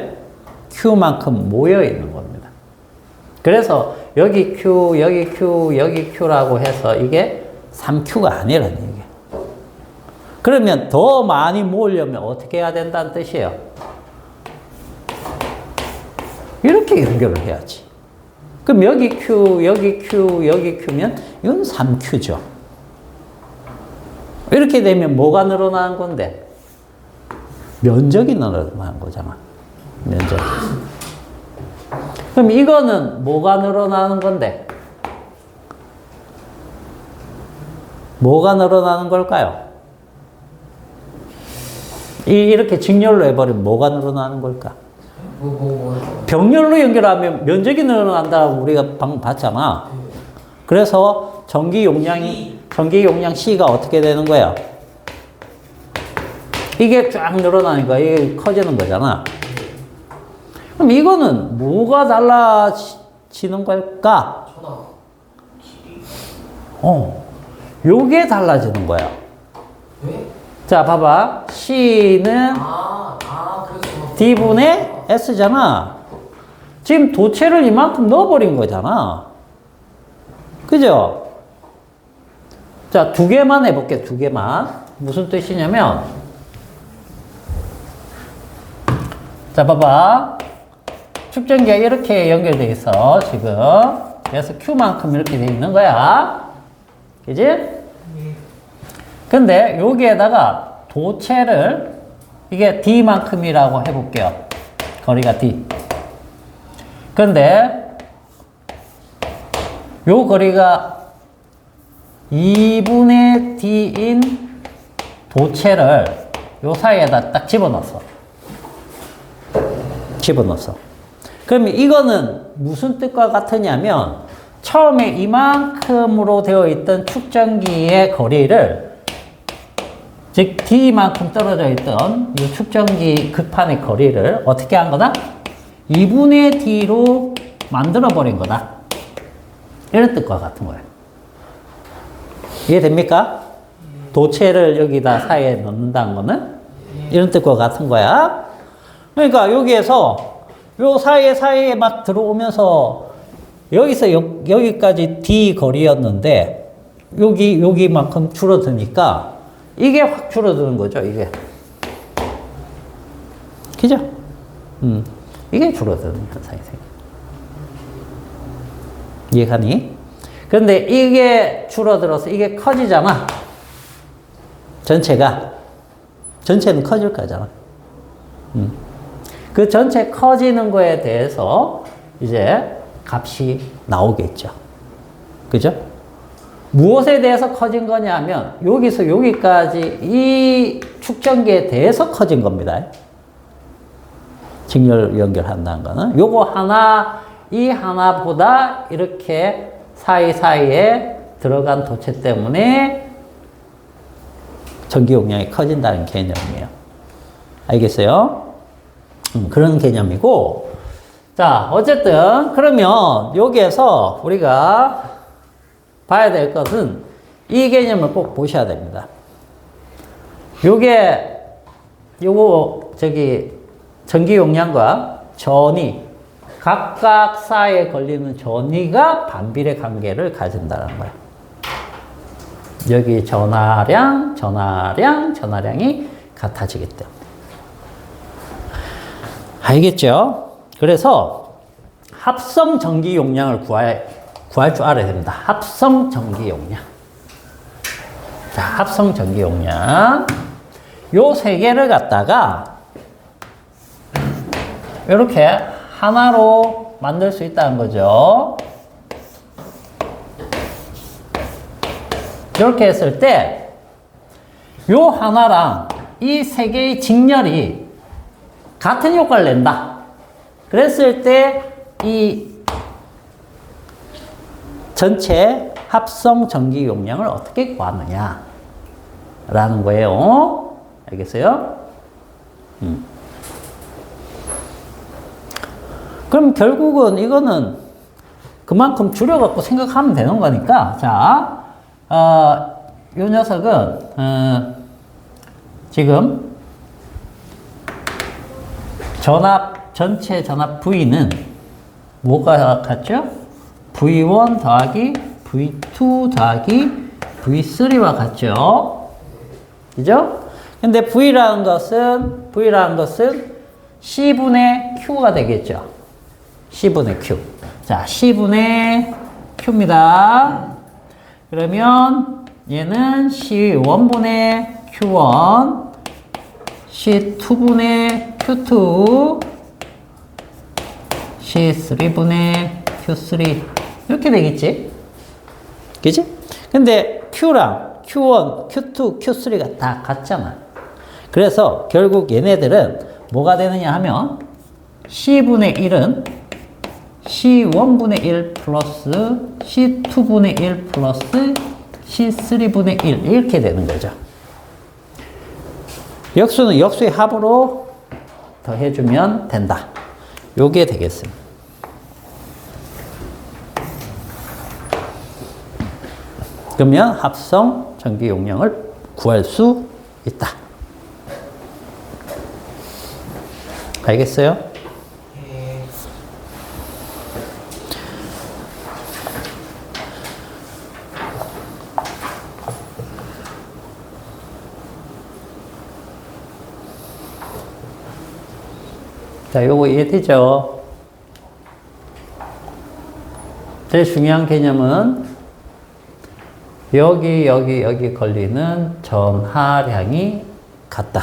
Q만큼 모여 있는 겁니다. 그래서 여기 Q, 여기 Q, 여기 Q라고 해서 이게 3Q가 아니라는 얘기예요. 그러면 더 많이 모으려면 어떻게 해야 된다는 뜻이에요? 이렇게 연결을 해야지. 그럼 여기 Q, 여기 Q, 여기 Q면 이건 3Q죠. 이렇게 되면 뭐가 늘어나는 건데? 면적이 늘어나는 거잖아. 면적. 그럼 이거는 뭐가 늘어나는 건데? 뭐가 늘어나는 걸까요? 이렇게 직렬로 해버리면 뭐가 늘어나는 걸까? 병렬로 연결하면 면적이 늘어난다고 우리가 방금 봤잖아. 그래서 전기 용량 C가 어떻게 되는 거야? 이게 쫙 늘어나니까 이게 커지는 거잖아. 그럼 이거는 뭐가 달라지는 걸까? 요게 달라지는 거야. 네? 자, 봐봐. C는 그래서 D분의 S잖아. 지금 도체를 이만큼 넣어버린 거잖아. 그죠? 자, 두 개만 해볼게, 두 개만. 무슨 뜻이냐면, 자, 봐봐. 축전기가 이렇게 연결돼 있어, 지금. 그래서 Q만큼 이렇게 돼 있는 거야. 그지? 근데 여기에다가 도체를, 이게 D만큼이라고 해볼게요. 거리가 D. 근데 요 거리가 2분의 D인 도체를 요 사이에다 딱 집어넣었어. 그럼 이거는 무슨 뜻과 같으냐면 처음에 이만큼으로 되어 있던 축전기의 거리를, 즉 D만큼 떨어져 있던 이 축전기 극판의 거리를 어떻게 한 거다? 2분의 D로 만들어 버린 거다. 이런 뜻과 같은 거예요. 이해됩니까? 도체를 여기다 사이에 넣는다는 거는 이런 뜻과 같은 거야. 그러니까 여기에서 요 사이에 막 들어오면서 여기서 여기까지 D 거리였는데 여기만큼 줄어드니까 이게 확 줄어드는 거죠, 이게. 그죠? 이게 줄어드는 현상이 생겨. 이해가니? 그런데 이게 줄어들어서 이게 커지잖아. 전체는 커질 거잖아. 그 전체 커지는 거에 대해서 이제 값이 나오겠죠. 그죠? 무엇에 대해서 커진 거냐면 여기서 여기까지 이 축전기에 대해서 커진 겁니다. 직렬 연결한다는 거는 요거 하나, 이 하나보다 이렇게 사이사이에 들어간 도체 때문에 전기 용량이 커진다는 개념이에요. 알겠어요? 그런 개념이고, 자, 어쨌든 그러면 여기에서 우리가 봐야 될 것은 이 개념을 꼭 보셔야 됩니다. 요거 전기 용량과 전위, 각각 사이에 걸리는 전위가 반비례 관계를 가진다는 거예요. 여기 전하량이 같아지기 때문에. 알겠죠? 그래서 합성 전기 용량을 구할 줄 알아야 됩니다. 합성 전기 용량. 자, 합성 전기 용량. 요 세 개를 갖다가 이렇게 하나로 만들 수 있다는 거죠. 이렇게 했을 때, 요 하나랑 이 세 개의 직렬이 같은 효과를 낸다. 그랬을 때, 이 전체 합성 전기 용량을 어떻게 구하느냐. 라는 거예요. 알겠어요? 그럼 결국은 이거는 그만큼 줄여갖고 생각하면 되는 거니까, 자, 요 녀석은, 지금, 전체 전압 V는 뭐가 같죠? V1 더하기 V2 더하기 V3와 같죠? 그죠? 근데 V라는 것은 C분의 Q가 되겠죠? C분의 Q. 자, C분의 Q입니다. 그러면 얘는 C1분의 Q1, C2분의 Q2, C3분의 Q3 이렇게 되겠지? 그지? 근데 Q랑 Q1, Q2, Q3가 다 같잖아. 그래서 결국 얘네들은 뭐가 되느냐 하면 C분의 1은 C1분의 1 플러스 C2분의 1 플러스 C3분의 1 이렇게 되는 거죠. 역수는 역수의 합으로 더해주면 된다. 요게 되겠습니다. 그러면 합성 전기 용량을 구할 수 있다. 알겠어요? 네. 자, 요거 이해되죠? 제일 중요한 개념은 여기 걸리는 전하량이 같다.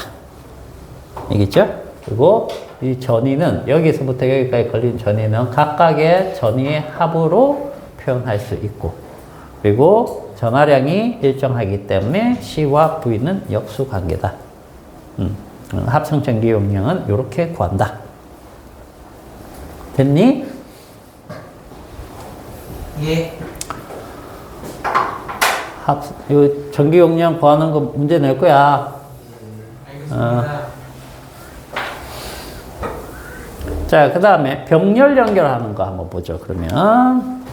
알겠죠? 그리고 이 전위는 여기서부터 여기까지 걸린 전위는 각각의 전위의 합으로 표현할 수 있고, 그리고 전하량이 일정하기 때문에 C와 V는 역수 관계다. 합성 전기 용량은 이렇게 구한다. 됐니? 예. 요 전기 용량 구하는 거 문제 낼 거야. 알겠습니다. 자, 그 다음에 병렬 연결하는 거 한번 보죠. 그러면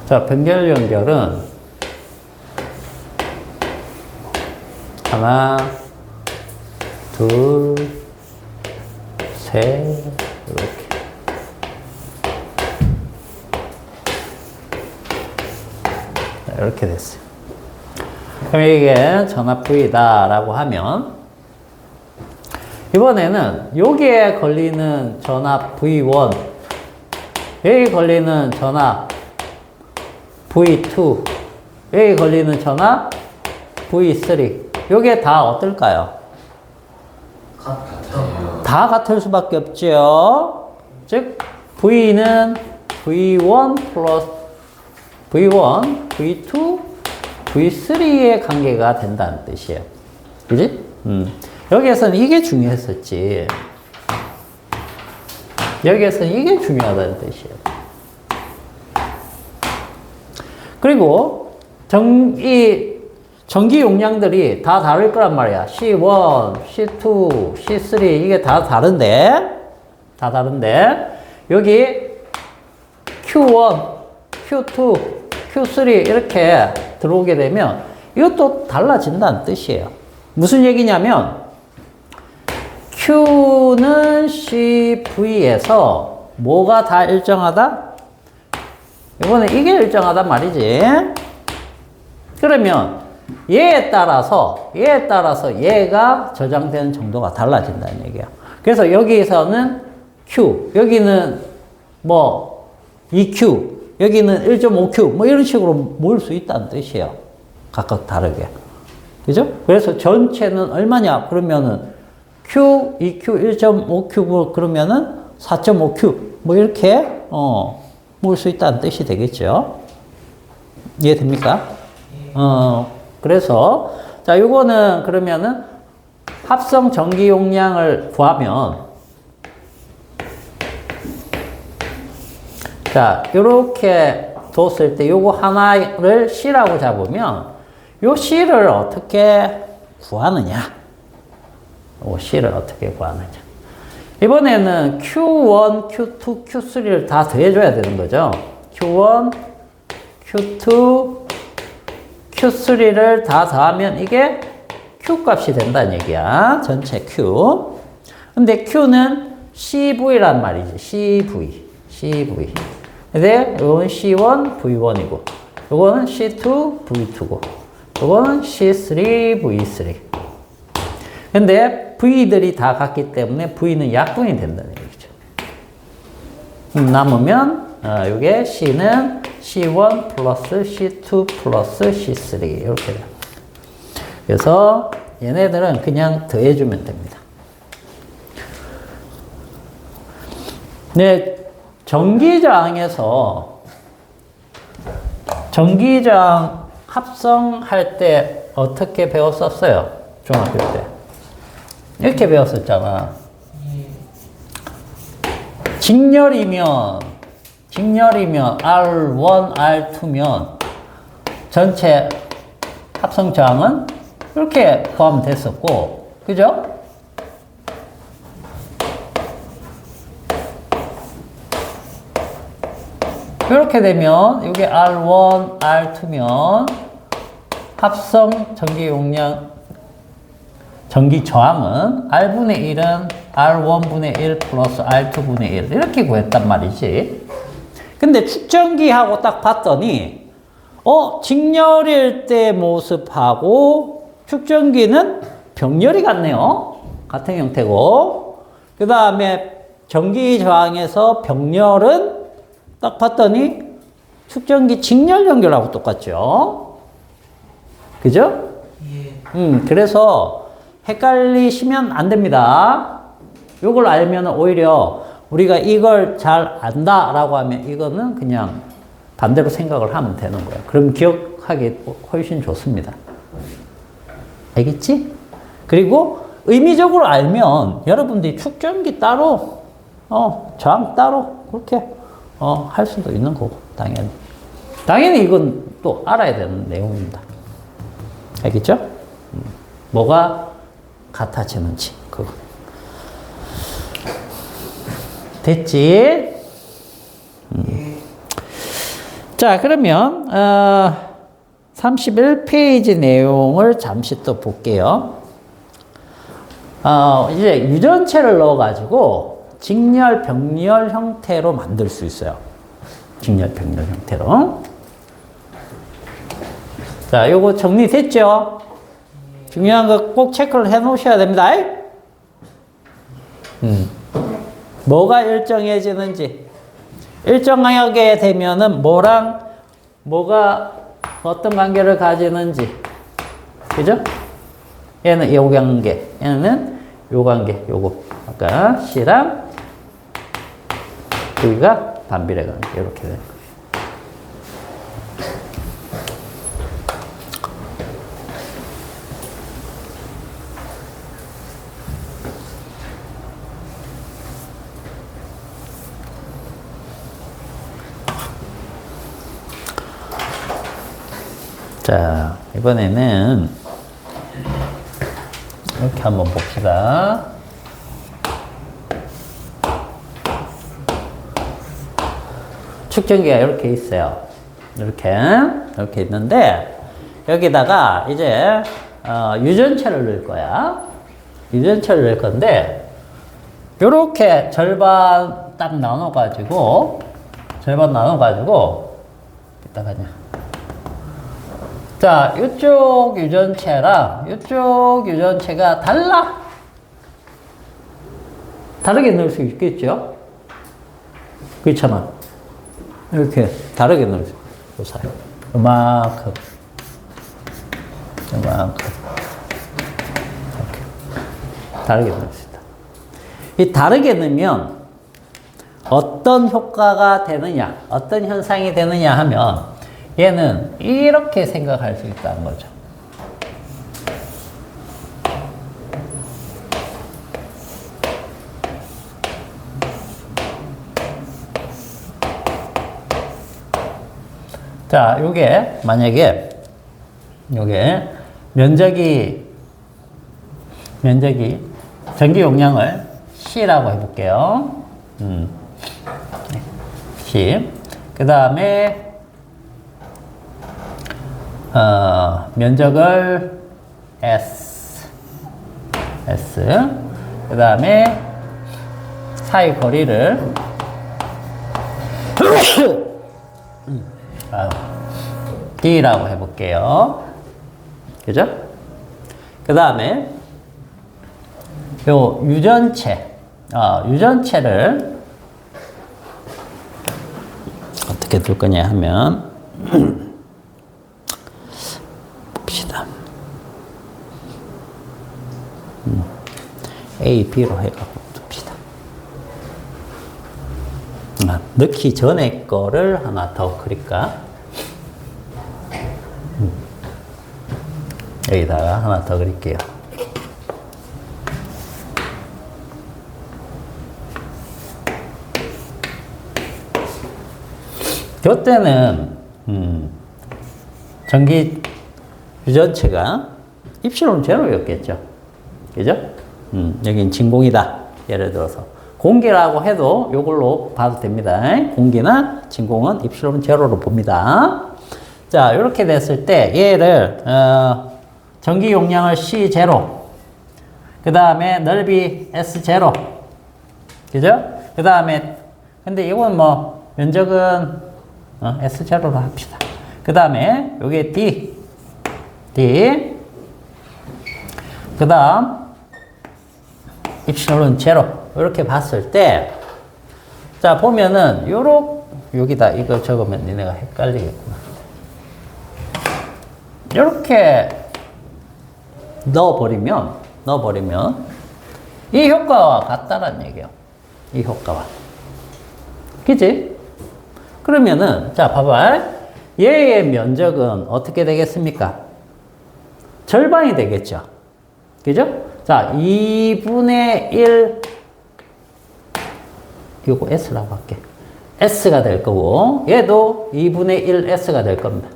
자, 병렬 연결은 하나, 둘, 셋, 이렇게. 이렇게 됐어요. 그럼 이게 전압 V다라고 하면, 이번에는 여기에 걸리는 전압 V1, 여기 걸리는 전압 V2, 여기 걸리는 전압 V3, 요게 다 어떨까요? 같아요. 다 같을 수밖에 없죠. 즉 V는 V1 플러스 V1, V2, V3의 관계가 된다는 뜻이에요. 그지? 여기에서는 이게 중요했었지. 여기에서는 이게 중요하다는 뜻이에요. 이 전기 용량들이 다 다를 거란 말이야. C1, C2, C3 이게 다 다른데 여기 Q1, Q2, Q3 이렇게 들어오게 되면 이것도 달라진다는 뜻이에요. 무슨 얘기냐면 Q는 CV에서 뭐가 다 일정하다? 이번에 이게 일정하단 말이지. 그러면 얘에 따라서 얘가 저장되는 정도가 달라진다는 얘기야. 그래서 여기에서는 Q, 여기는 뭐 2Q, 여기는 1.5Q 뭐 이런 식으로 모을 수 있다는 뜻이에요. 각각 다르게. 그죠? 그래서 전체는 얼마냐? 그러면은 Q, 2Q, 1.5Q 그러면은 4.5Q 뭐 이렇게 모을 수 있다는 뜻이 되겠죠. 이해됩니까? 그래서 자, 요거는 그러면은 합성 전기 용량을 구하면 자, 요렇게 뒀을 때 요거 하나를 C라고 잡으면 요 C를 어떻게 구하느냐? 요 C를 어떻게 구하느냐? 이번에는 Q1, Q2, Q3를 다 더해줘야 되는 거죠. Q1, Q2, Q3를 다 더하면 이게 Q 값이 된다는 얘기야. 전체 Q. 근데 Q는 CV란 말이지. CV. 근데 이건 C1, V1이고, 이거는 C2, V2고, 이거는 C3, V3. 근데 V들이 다 같기 때문에 V는 약분이 된다는 얘기죠. 남으면 이게 C는 C1 플러스 C2 플러스 C3 이렇게 돼요. 그래서 얘네들은 그냥 더해주면 됩니다. 네, 전기저항에서 전기저항 합성할 때 어떻게 배웠었어요? 중학교 때. 이렇게 배웠었잖아. 직렬이면 R1, R2면 전체 합성 저항은 이렇게 포함됐었고, 그죠? 이렇게 되면 이게 R1, R2면 합성 전기 용량, 전기 저항은 R분의 1은 R1분의 1 플러스 R2분의 1 이렇게 구했단 말이지. 근데 축전기하고 딱 봤더니 직렬일 때 모습하고 축전기는 병렬이 같네요. 같은 형태고. 그 다음에 전기 저항에서 병렬은 딱 봤더니 축전기 직렬 연결하고 똑같죠. 그죠? 예. 그래서 헷갈리시면 안 됩니다. 요걸 알면 오히려 우리가 이걸 잘 안다라고 하면 이거는 그냥 반대로 생각을 하면 되는 거예요. 그럼 기억하기 훨씬 좋습니다. 알겠지? 그리고 의미적으로 알면 여러분들이 축전기 따로, 저항 따로 그렇게 할 수도 있는 거고, 당연히. 당연히 이건 또 알아야 되는 내용입니다. 알겠죠? 뭐가 같아지는지, 그거. 됐지? 자, 그러면, 31페이지 내용을 잠시 또 볼게요. 이제 유전체를 넣어가지고 직렬, 병렬 형태로 만들 수 있어요. 직렬, 병렬 형태로. 자, 요거 정리됐죠? 중요한 거 꼭 체크를 해 놓으셔야 됩니다. 뭐가 일정해지는지. 일정하게 되면은 뭐랑 뭐가 어떤 관계를 가지는지. 그죠? 얘는 요 관계, 얘는 요 관계, 요거. 아까 C랑 V가 반비례 관계. 이렇게 되는 거예요. 자, 이번에는 이렇게 한번 봅시다. 축전기가 이렇게 있어요. 이렇게 있는데, 여기다가 이제, 유전체를 넣을 거야. 유전체를 넣을 건데, 요렇게 절반 딱 나눠가지고, 이따가냐. 자, 이쪽 유전체랑 이쪽 유전체가 달라? 다르게 넣을 수 있겠죠? 그렇잖아. 이렇게 다르게 넣을 수 있어요. 이만큼. 이렇게 다르게 넣을 수 있다. 이 다르게 넣으면 어떤 효과가 되느냐, 어떤 현상이 되느냐 하면 얘는 이렇게 생각할 수 있다는 거죠. 자, 요게 만약에 요게 면적이 전기 용량을 C라고 해볼게요. C. 그 다음에 면적을 S. 그 다음에 사이 거리를 D라고 해볼게요. 그죠? 그 다음에 요 유전체를 어떻게 어떻게 둘 거냐 하면 봅시다. A, B로 해갖고 둡시다. 넣기 전에 거를 하나 더 그릴까? 여기다가 하나 더 그릴게요. 이때는 전기 유전체가 입실론 제로였겠죠. 그죠? 여긴 진공이다. 예를 들어서 공기라고 해도 이걸로 봐도 됩니다. 공기나 진공은 입실론 제로로 봅니다. 자, 이렇게 됐을 때 얘를 전기 용량을 C 제로, 그 다음에 넓이 S 제로, 그죠? 그 다음에 근데 이건 뭐 면적은 S 제로로 합시다. 그 다음에 요게 D, 그 다음 입실론 제로. 이렇게 봤을 때, 자, 보면은, 여기다 이거 적으면 니네가 헷갈리겠구나. 이렇게 넣어버리면, 이 효과와 같다란 얘기예요. 이 효과와. 그치? 그러면은, 자, 봐봐. 얘의 면적은 어떻게 되겠습니까? 절반이 되겠죠. 그죠? 자, 2분의 1, 요거 S라고 할게. S가 될 거고, 얘도 2분의 1 S가 될 겁니다.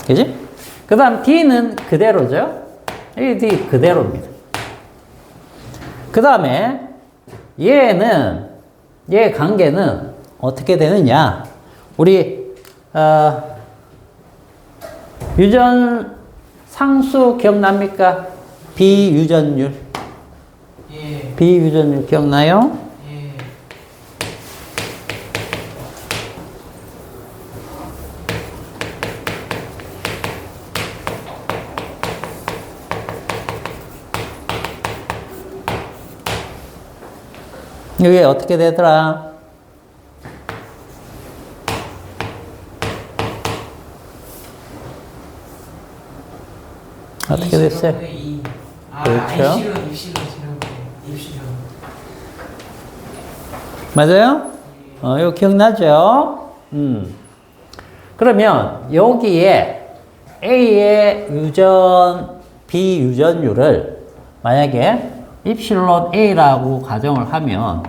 그지? 그 다음 D는 그대로죠? 이 D 그대로입니다. 그 다음에 얘 관계는 어떻게 되느냐? 우리, 유전 상수 기억납니까? 비유전율. 예. 비유전율 기억나요? 예. 이게 어떻게 되더라? 어떻게 됐어요? 그렇죠. 입실은. 맞아요? 이거 기억나죠? 그러면 여기에 A의 유전, 비유전율을 만약에 입실론 A라고 가정을 하면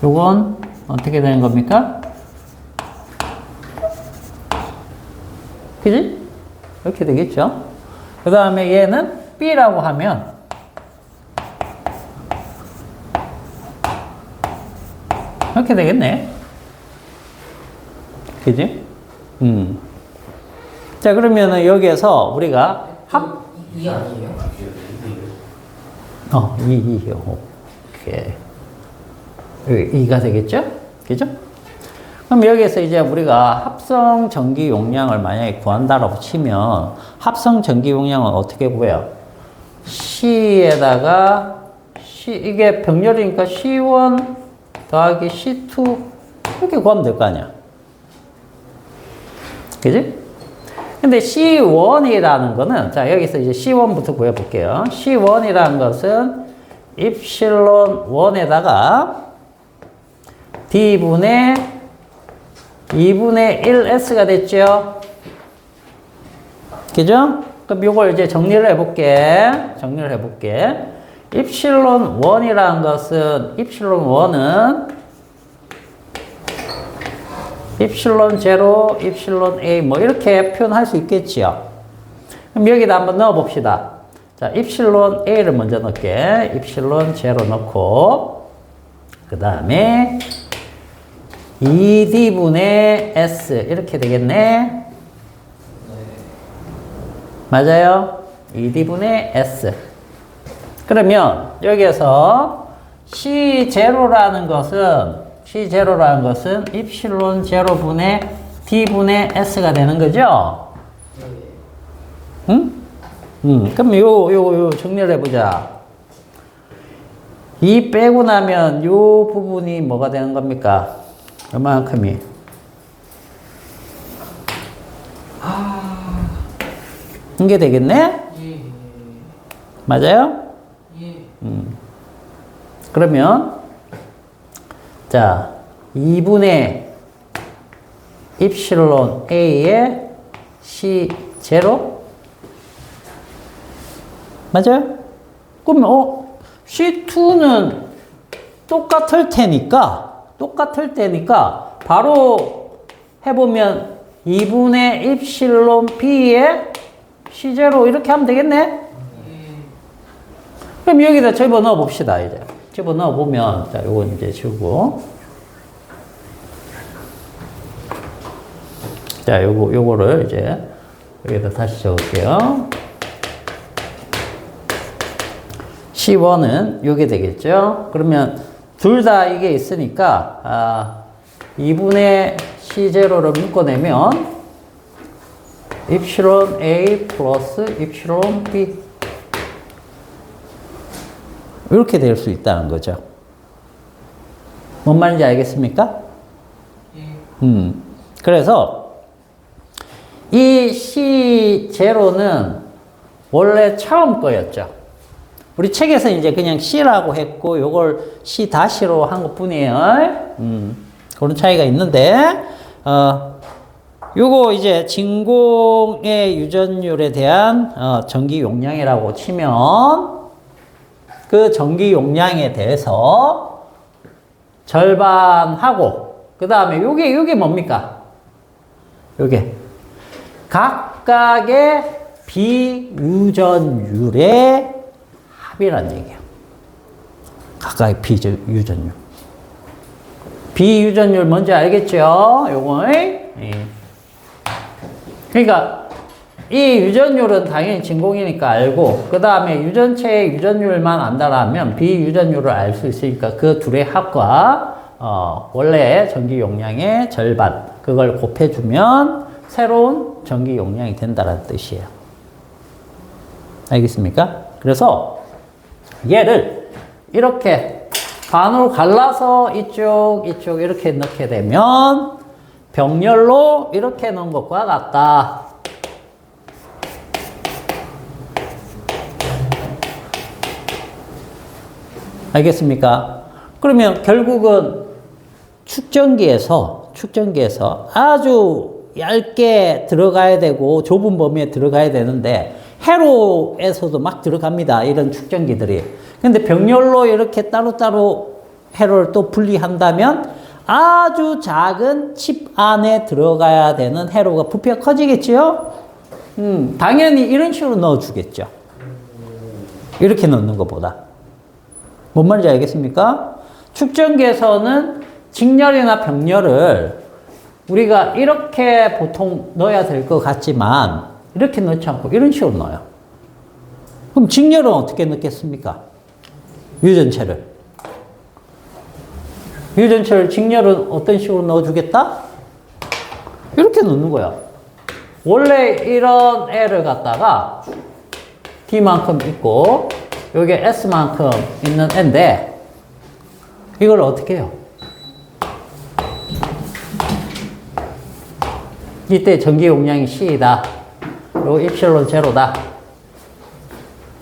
요건 어떻게 되는 겁니까? 그지? 이렇게 되겠죠? 그 다음에 얘는 B라고 하면 이렇게 되겠네. 그지? 자, 그러면은 여기에서 우리가 이 아니에요? 오케이. 여기 2가 되겠죠? 그죠? 그럼 여기에서 이제 우리가 합성 전기 용량을 만약에 구한다라고 치면 합성 전기 용량은 어떻게 구해요? C에다가 이게 병렬이니까 C1 더하기 C2 이렇게 구하면 될 거 아니야. 그지? 근데 C1이라는 거는, 자, 여기서 이제 C1부터 구해볼게요. C1이라는 것은 입실론 1에다가 D분의 2분의 1S가 됐죠? 그죠? 그럼 이걸 이제 정리를 해볼게. 입실론 1이라는 것은, 입실론 1은 입실론 0, 입실론 A 뭐 이렇게 표현할 수 있겠지요. 그럼 여기다 한번 넣어봅시다. 자, 입실론 A를 먼저 넣을게. 입실론 0 넣고 그 다음에 2D분의 S 이렇게 되겠네. 맞아요? 2D분의 S. 그러면 여기에서 C0라는 것은 입실론 0분의 D분의 S가 되는 거죠? 응? 그럼 요 정리를 해보자. 2 빼고 나면 요 부분이 뭐가 되는 겁니까? 이만큼이. 이게 되겠네? 예. 맞아요? 예. 그러면, 자, 2분의 입실론 A의 C0? 맞아요? 그러면, C2는 똑같을 테니까, 바로 해보면 2분의 입실론 B의 C0 이렇게 하면 되겠네? 예. 그럼 여기다 집어넣어 봅시다, 이제. 집어넣어 보면, 자, 요건 이제 지우고. 자, 요거를 이제 여기다 다시 적을게요. C1은 요게 되겠죠? 그러면 둘 다 이게 있으니까, 2분의 C0를 묶어내면, 입실론 A 플러스 입실론 B. 이렇게 될 수 있다는 거죠. 뭔 말인지 알겠습니까? 예. 그래서 이 C0는 원래 처음 거였죠. 우리 책에서 이제 그냥 C라고 했고, 요걸 C-로 한 것 뿐이에요. 그런 차이가 있는데, 요거 이제 진공의 유전율에 대한 전기 용량이라고 치면, 그 전기 용량에 대해서 절반하고, 그 다음에 요게 뭡니까? 요게 각각의 비유전율의 합이란 얘기야. 각각의 비유전율. 비유전율 뭔지 알겠죠? 요거. 예. 그러니까 이 유전율은 당연히 진공이니까 알고, 그 다음에 유전체의 유전율만 안다라면 비유전율을 알 수 있으니까 그 둘의 합과 원래 전기 용량의 절반, 그걸 곱해주면 새로운 전기 용량이 된다는 뜻이에요. 알겠습니까? 그래서 얘를 이렇게 반으로 갈라서 이쪽 이렇게 넣게 되면 병렬로 이렇게 넣은 것과 같다. 알겠습니까? 그러면 결국은 축전기에서 아주 얇게 들어가야 되고 좁은 범위에 들어가야 되는데 회로에서도 막 들어갑니다. 이런 축전기들이. 근데 병렬로 이렇게 따로따로 회로를 또 분리한다면 아주 작은 칩 안에 들어가야 되는 회로가 부피가 커지겠죠? 당연히 이런 식으로 넣어주겠죠. 이렇게 넣는 것보다. 뭔 말인지 알겠습니까? 축전기에서는 직렬이나 병렬을 우리가 이렇게 보통 넣어야 될 것 같지만 이렇게 넣지 않고 이런 식으로 넣어요. 그럼 직렬은 어떻게 넣겠습니까? 유전체를 직렬은 어떤 식으로 넣어주겠다? 이렇게 넣는 거야. 원래 이런 애를 갖다가 D만큼 있고 여기에 S만큼 있는 애인데 이걸 어떻게 해요? 이때 전기 용량이 C이다. 그리고 입실론 제로다.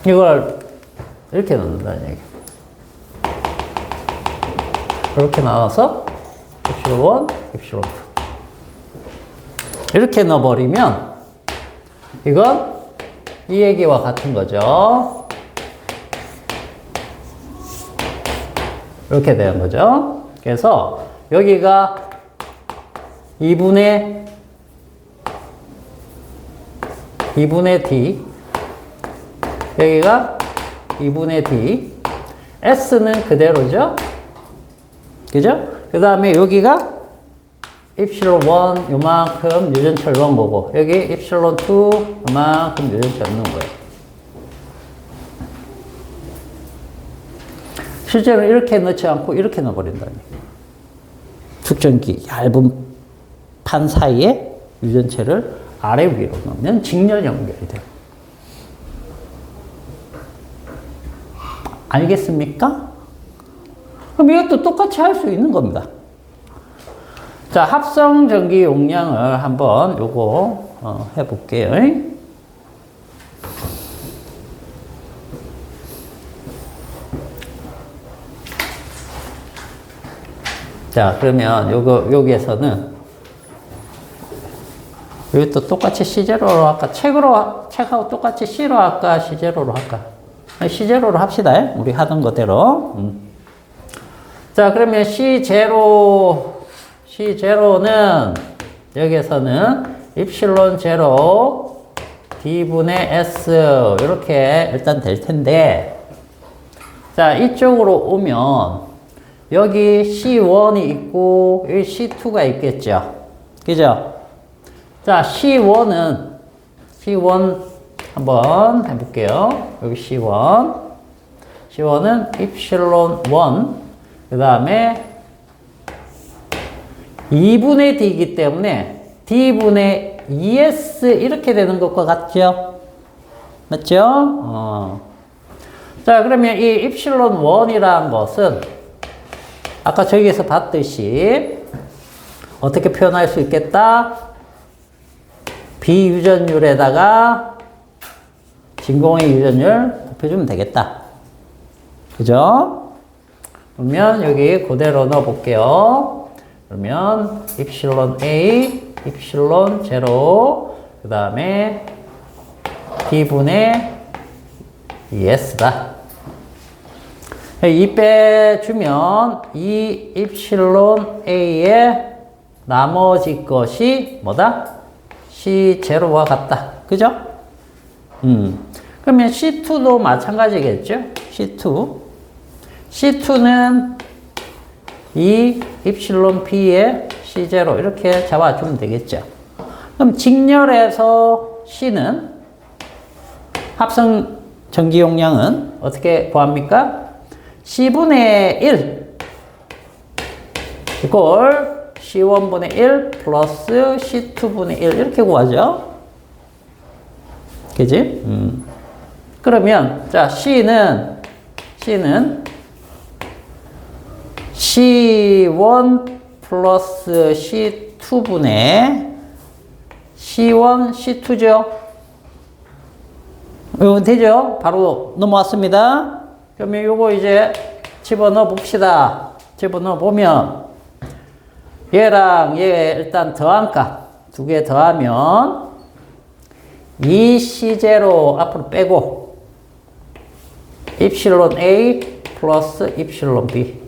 이걸 이렇게 넣는다는 얘기. 이렇게 나와서 입실론 1, 입실론 2. 이렇게 넣어버리면 이건 이 얘기와 같은 거죠. 이렇게 되는 거죠. 그래서 여기가 2분의 D, 여기가 2분의 D, S는 그대로죠. 그죠? 그 다음에 여기가 입실론 1 요만큼 유전체를 넣은 거고, 여기 입실론 2 요만큼 유전체를 넣은 거예요. 실제로 이렇게 넣지 않고 이렇게 넣어버린다니. 축전기 얇은 판 사이에 유전체를 아래 위로 넣으면 직렬 연결이 돼요. 알겠습니까? 그럼 이것도 똑같이 할 수 있는 겁니다. 자, 합성 전기 용량을 한번 요거 해볼게요. 자, 그러면 여기에서는 여기 또 똑같이 C0로 할까? 책하고 똑같이 C로 할까? C0로 할까? C0로 합시다. 우리 하던 거대로. 자, 그러면 C0는 여기에서는 입실론 제로 D분의 S 이렇게 일단 될 텐데, 자, 이쪽으로 오면 여기 C1이 있고 여기 C2가 있겠죠. 그죠? 자, C1 한번 해볼게요. 여기 C1은 입실론 1, 그 다음에 2분의 D이기 때문에 D분의 ES 이렇게 되는 것과 같죠? 맞죠? 자, 그러면 이 입실론 1이라는 것은 아까 저기에서 봤듯이 어떻게 표현할 수 있겠다? 비유전율에다가 진공의 유전율 곱해주면 되겠다. 그죠? 그러면 여기 그대로 넣어볼게요. 그러면 입실론 A, 입실론 제로, 그 다음에 D분의 ES다. 이 빼주면 이 입실론 A의 나머지 것이 뭐다? C0와 같다. 그죠? 그러면 C2도 마찬가지겠죠? C2는 이 입실론 B의 C0 이렇게 잡아주면 되겠죠. 그럼 직렬에서 C는 합성 전기 용량은 어떻게 구합니까? C분의 1 이걸 C1분의 1 플러스 C2분의 1 이렇게 구하죠. 그지? 그러면 자 C는 C1 플러스 C2분의 C1, C2죠. 이거 되죠? 바로 넘어왔습니다. 그러면 요거 이제 집어넣어 봅시다. 집어넣어 보면 얘랑 얘 일단 더한 값 두 개 더하면 이 C0 앞으로 빼고 입실론 A 플러스 입실론 B.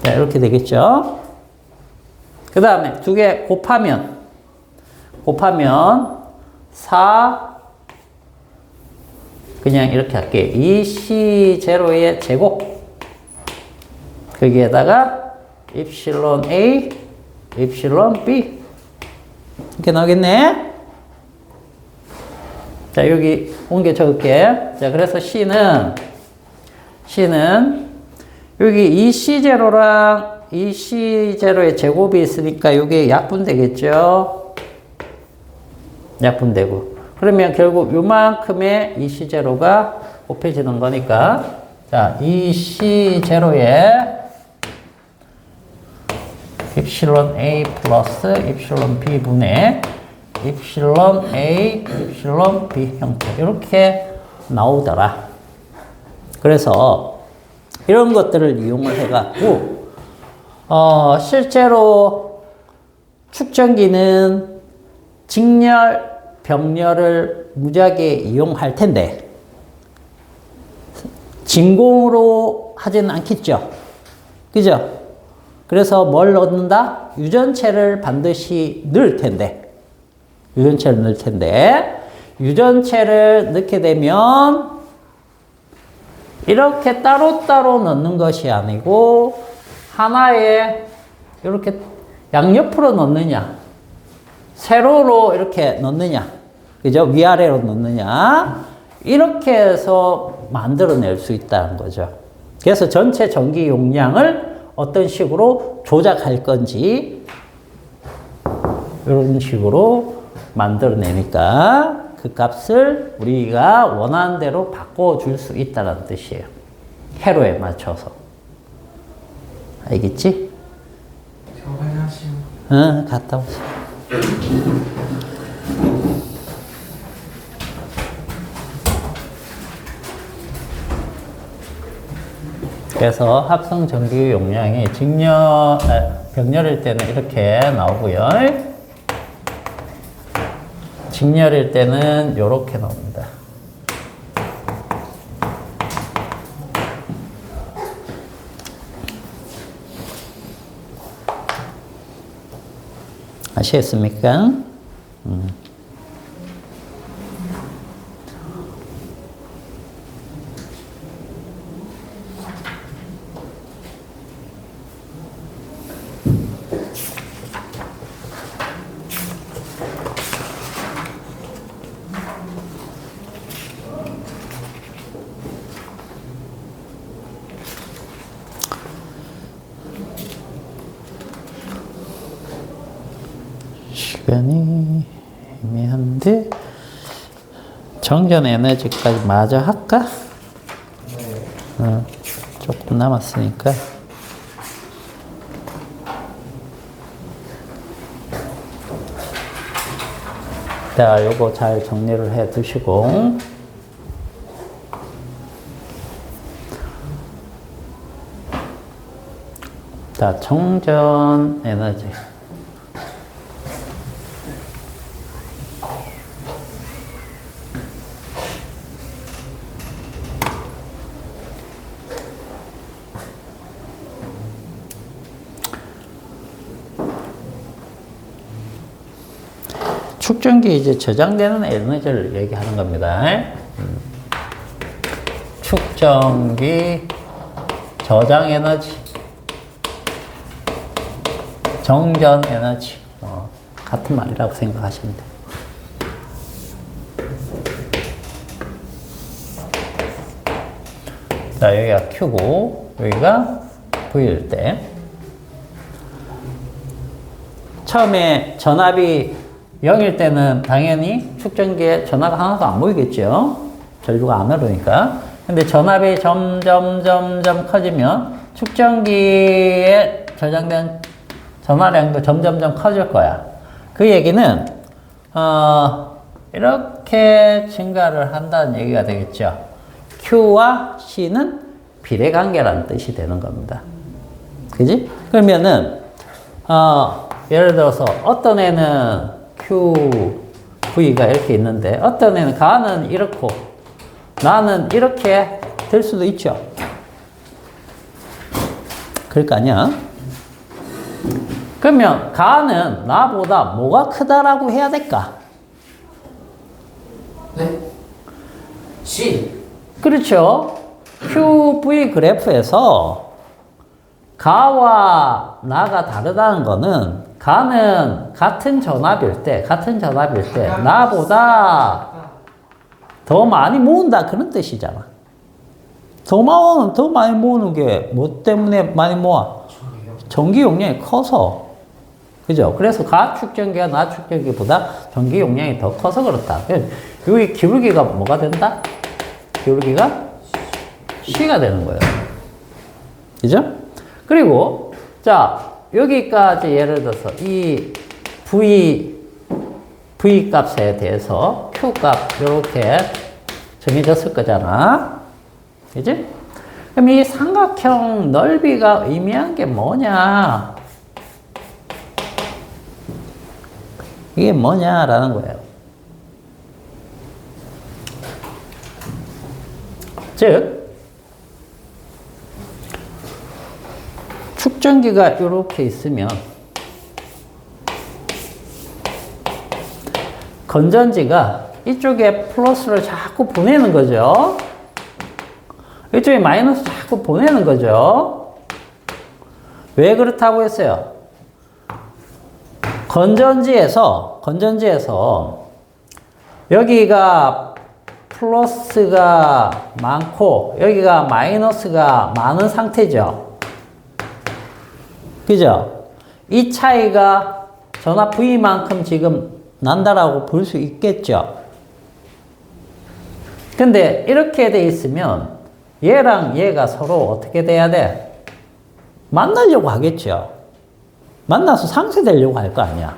자, 이렇게 되겠죠. 그 다음에 두 개 곱하면 4 그냥 이렇게 할게요. 이 C0의 제곱 거기에다가 입실론 A, 입실론 B 이렇게 나오겠네. 자, 여기 옮겨 적을게. 자, 그래서 C는 여기 이 C0랑 이 C0의 제곱이 있으니까 이게 약분되겠죠. 약분되고. 그러면 결국 요만큼의 이 C0가 곱해지는 거니까. 자, 이 C0의 입실론 A 플러스 입실론 B 분의 입실론 A, 입실론 B 형태. 이렇게 나오더라. 그래서 이런 것들을 이용을 해갖고, 실제로 축전기는 직렬, 병렬을 무지하게 이용할 텐데, 진공으로 하지는 않겠죠. 그죠? 그래서 뭘 넣는다? 유전체를 반드시 넣을 텐데, 유전체를 넣게 되면, 이렇게 따로따로 넣는 것이 아니고, 하나에 이렇게 양옆으로 넣느냐, 세로로 이렇게 넣느냐, 그죠? 위아래로 넣느냐, 이렇게 해서 만들어낼 수 있다는 거죠. 그래서 전체 전기 용량을 어떤 식으로 조작할 건지, 이런 식으로 만들어내니까 그 값을 우리가 원하는 대로 바꿔줄 수 있다는 뜻이에요. 회로에 맞춰서. 알겠지? 갔다 오세요. 그래서 합성 전기 용량이 병렬일 때는 이렇게 나오고요. 직렬일 때는 이렇게 나옵니다. 아시겠습니까? 시간이 애매한데 정전 에너지까지 마저 할까? 조금 남았으니까. 자, 요거 잘 정리를 해 두시고. 자, 정전 에너지. 축전기에 이제 저장되는 에너지를 얘기하는 겁니다. 축전기 저장 에너지, 정전 에너지, 같은 말이라고 생각하시면 돼요. 자, 여기가 Q고 여기가 V일 때 처음에 전압이 0일 때는 당연히 축전기에 전압이 하나도 안 보이겠죠. 전류가 안 흐르니까. 근데 전압이 점점 커지면 축전기에 저장된 전화량도 점점 커질 거야. 그 얘기는 이렇게 증가를 한다는 얘기가 되겠죠. Q와 C는 비례관계라는 뜻이 되는 겁니다. 그지? 그러면은 예를 들어서 어떤 애는 Q, V가 이렇게 있는데 어떤 애는 가는 이렇고 나는 이렇게 될 수도 있죠. 그럴 거 아니야? 그러면 가는 나보다 뭐가 크다라고 해야 될까? 네? C. 그렇죠. QV 그래프에서 가와 나가 다르다는 거는 가는 같은 전압일 때 나보다 더 많이 모은다 그런 뜻이잖아. 더 많이 모으는 게 뭐 때문에 많이 모아? 전기 용량이 커서. 그죠? 그래서 가 축전기가 나 축전기보다 전기 용량이 더 커서 그렇다. 여기 기울기가 뭐가 된다? 기울기가 C가 되는 거예요. 그죠? 그리고 자 여기까지 예를 들어서 이 V 값에 대해서 Q 값 이렇게 정해졌을 거잖아. 그지? 그럼 이 삼각형 넓이가 의미한 게 뭐냐? 이게 뭐냐라는 거예요. 즉 축전기가 이렇게 있으면 건전지가 이쪽에 플러스를 자꾸 보내는 거죠. 이쪽에 마이너스 자꾸 보내는 거죠. 왜 그렇다고 했어요? 건전지에서 여기가 플러스가 많고 여기가 마이너스가 많은 상태죠. 그죠? 이 차이가 전압 V만큼 지금 난다라고 볼 수 있겠죠. 근데 이렇게 돼 있으면 얘랑 얘가 서로 어떻게 돼야 돼? 만나려고 하겠죠. 만나서 상쇄되려고 할 거 아니야.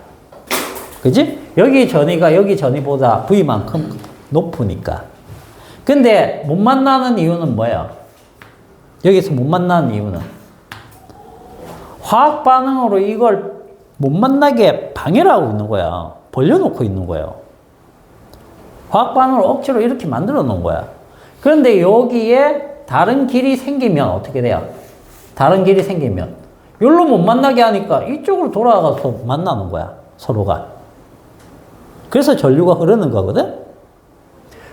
그지? 여기 전이가 여기 전이보다 V만큼 높으니까. 근데 못 만나는 이유는 뭐예요? 여기서 못 만나는 이유는 화학 반응으로 이걸 못 만나게 방해를 하고 있는 거야. 벌려놓고 있는 거예요. 화학 반응을 억지로 이렇게 만들어 놓은 거야. 그런데 여기에 다른 길이 생기면 어떻게 돼요? 다른 길이 생기면 여기로 못 만나게 하니까 이쪽으로 돌아가서 만나는 거야. 서로가. 그래서 전류가 흐르는 거거든?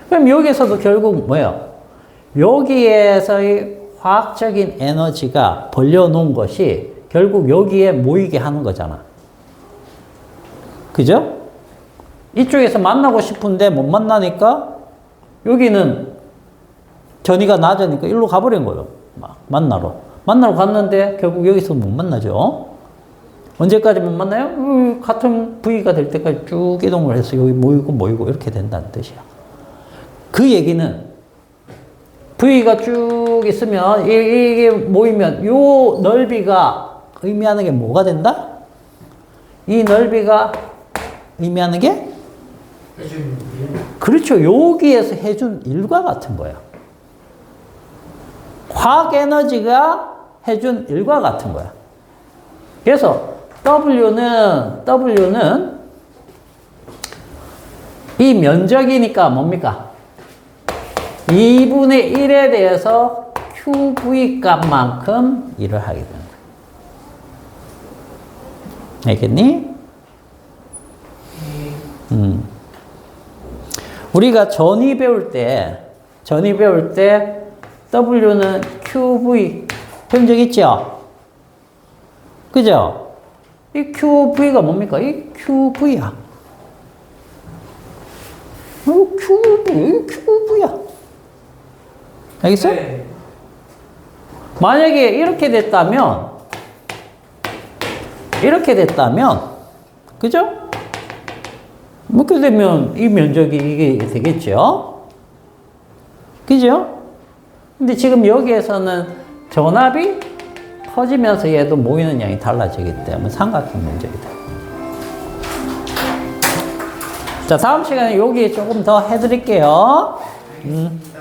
그럼 여기서도 결국 뭐예요? 여기에서의 화학적인 에너지가 벌려놓은 것이 결국 여기에 모이게 하는 거잖아. 그죠? 이쪽에서 만나고 싶은데 못 만나니까 여기는 전이가 낮으니까 일로 가버린 거예요. 만나러 갔는데 결국 여기서 못 만나죠. 언제까지 못 만나요? 같은 V가 될 때까지 쭉 이동을 해서 여기 모이고 이렇게 된다는 뜻이야. 그 얘기는 V가 쭉 있으면 이게 모이면 요 넓이가 의미하는 게 뭐가 된다? 이 넓이가 의미하는 게? 해준 일. 그렇죠. 여기에서 해준 일과 같은 거예요. 화학 에너지가 해준 일과 같은 거야. 그래서 W는 이 면적이니까 뭡니까? 2분의 1에 대해서 QV 값만큼 일을 하게 되는 거야. 알겠니? 우리가 전위 배울 때 W는 QV 배운 적 있죠? 그죠? 이 QV가 뭡니까? 이 QV야. QV야. 알겠어? 네. 만약에 이렇게 됐다면, 그죠? 이렇게 되면 이 면적이 이게 되겠죠? 그죠? 근데 지금 여기에서는 전압이 퍼지면서 얘도 모이는 양이 달라지기 때문에 삼각형 면적이다. 자, 다음 시간에 여기 조금 더 해드릴게요. 알겠습니다.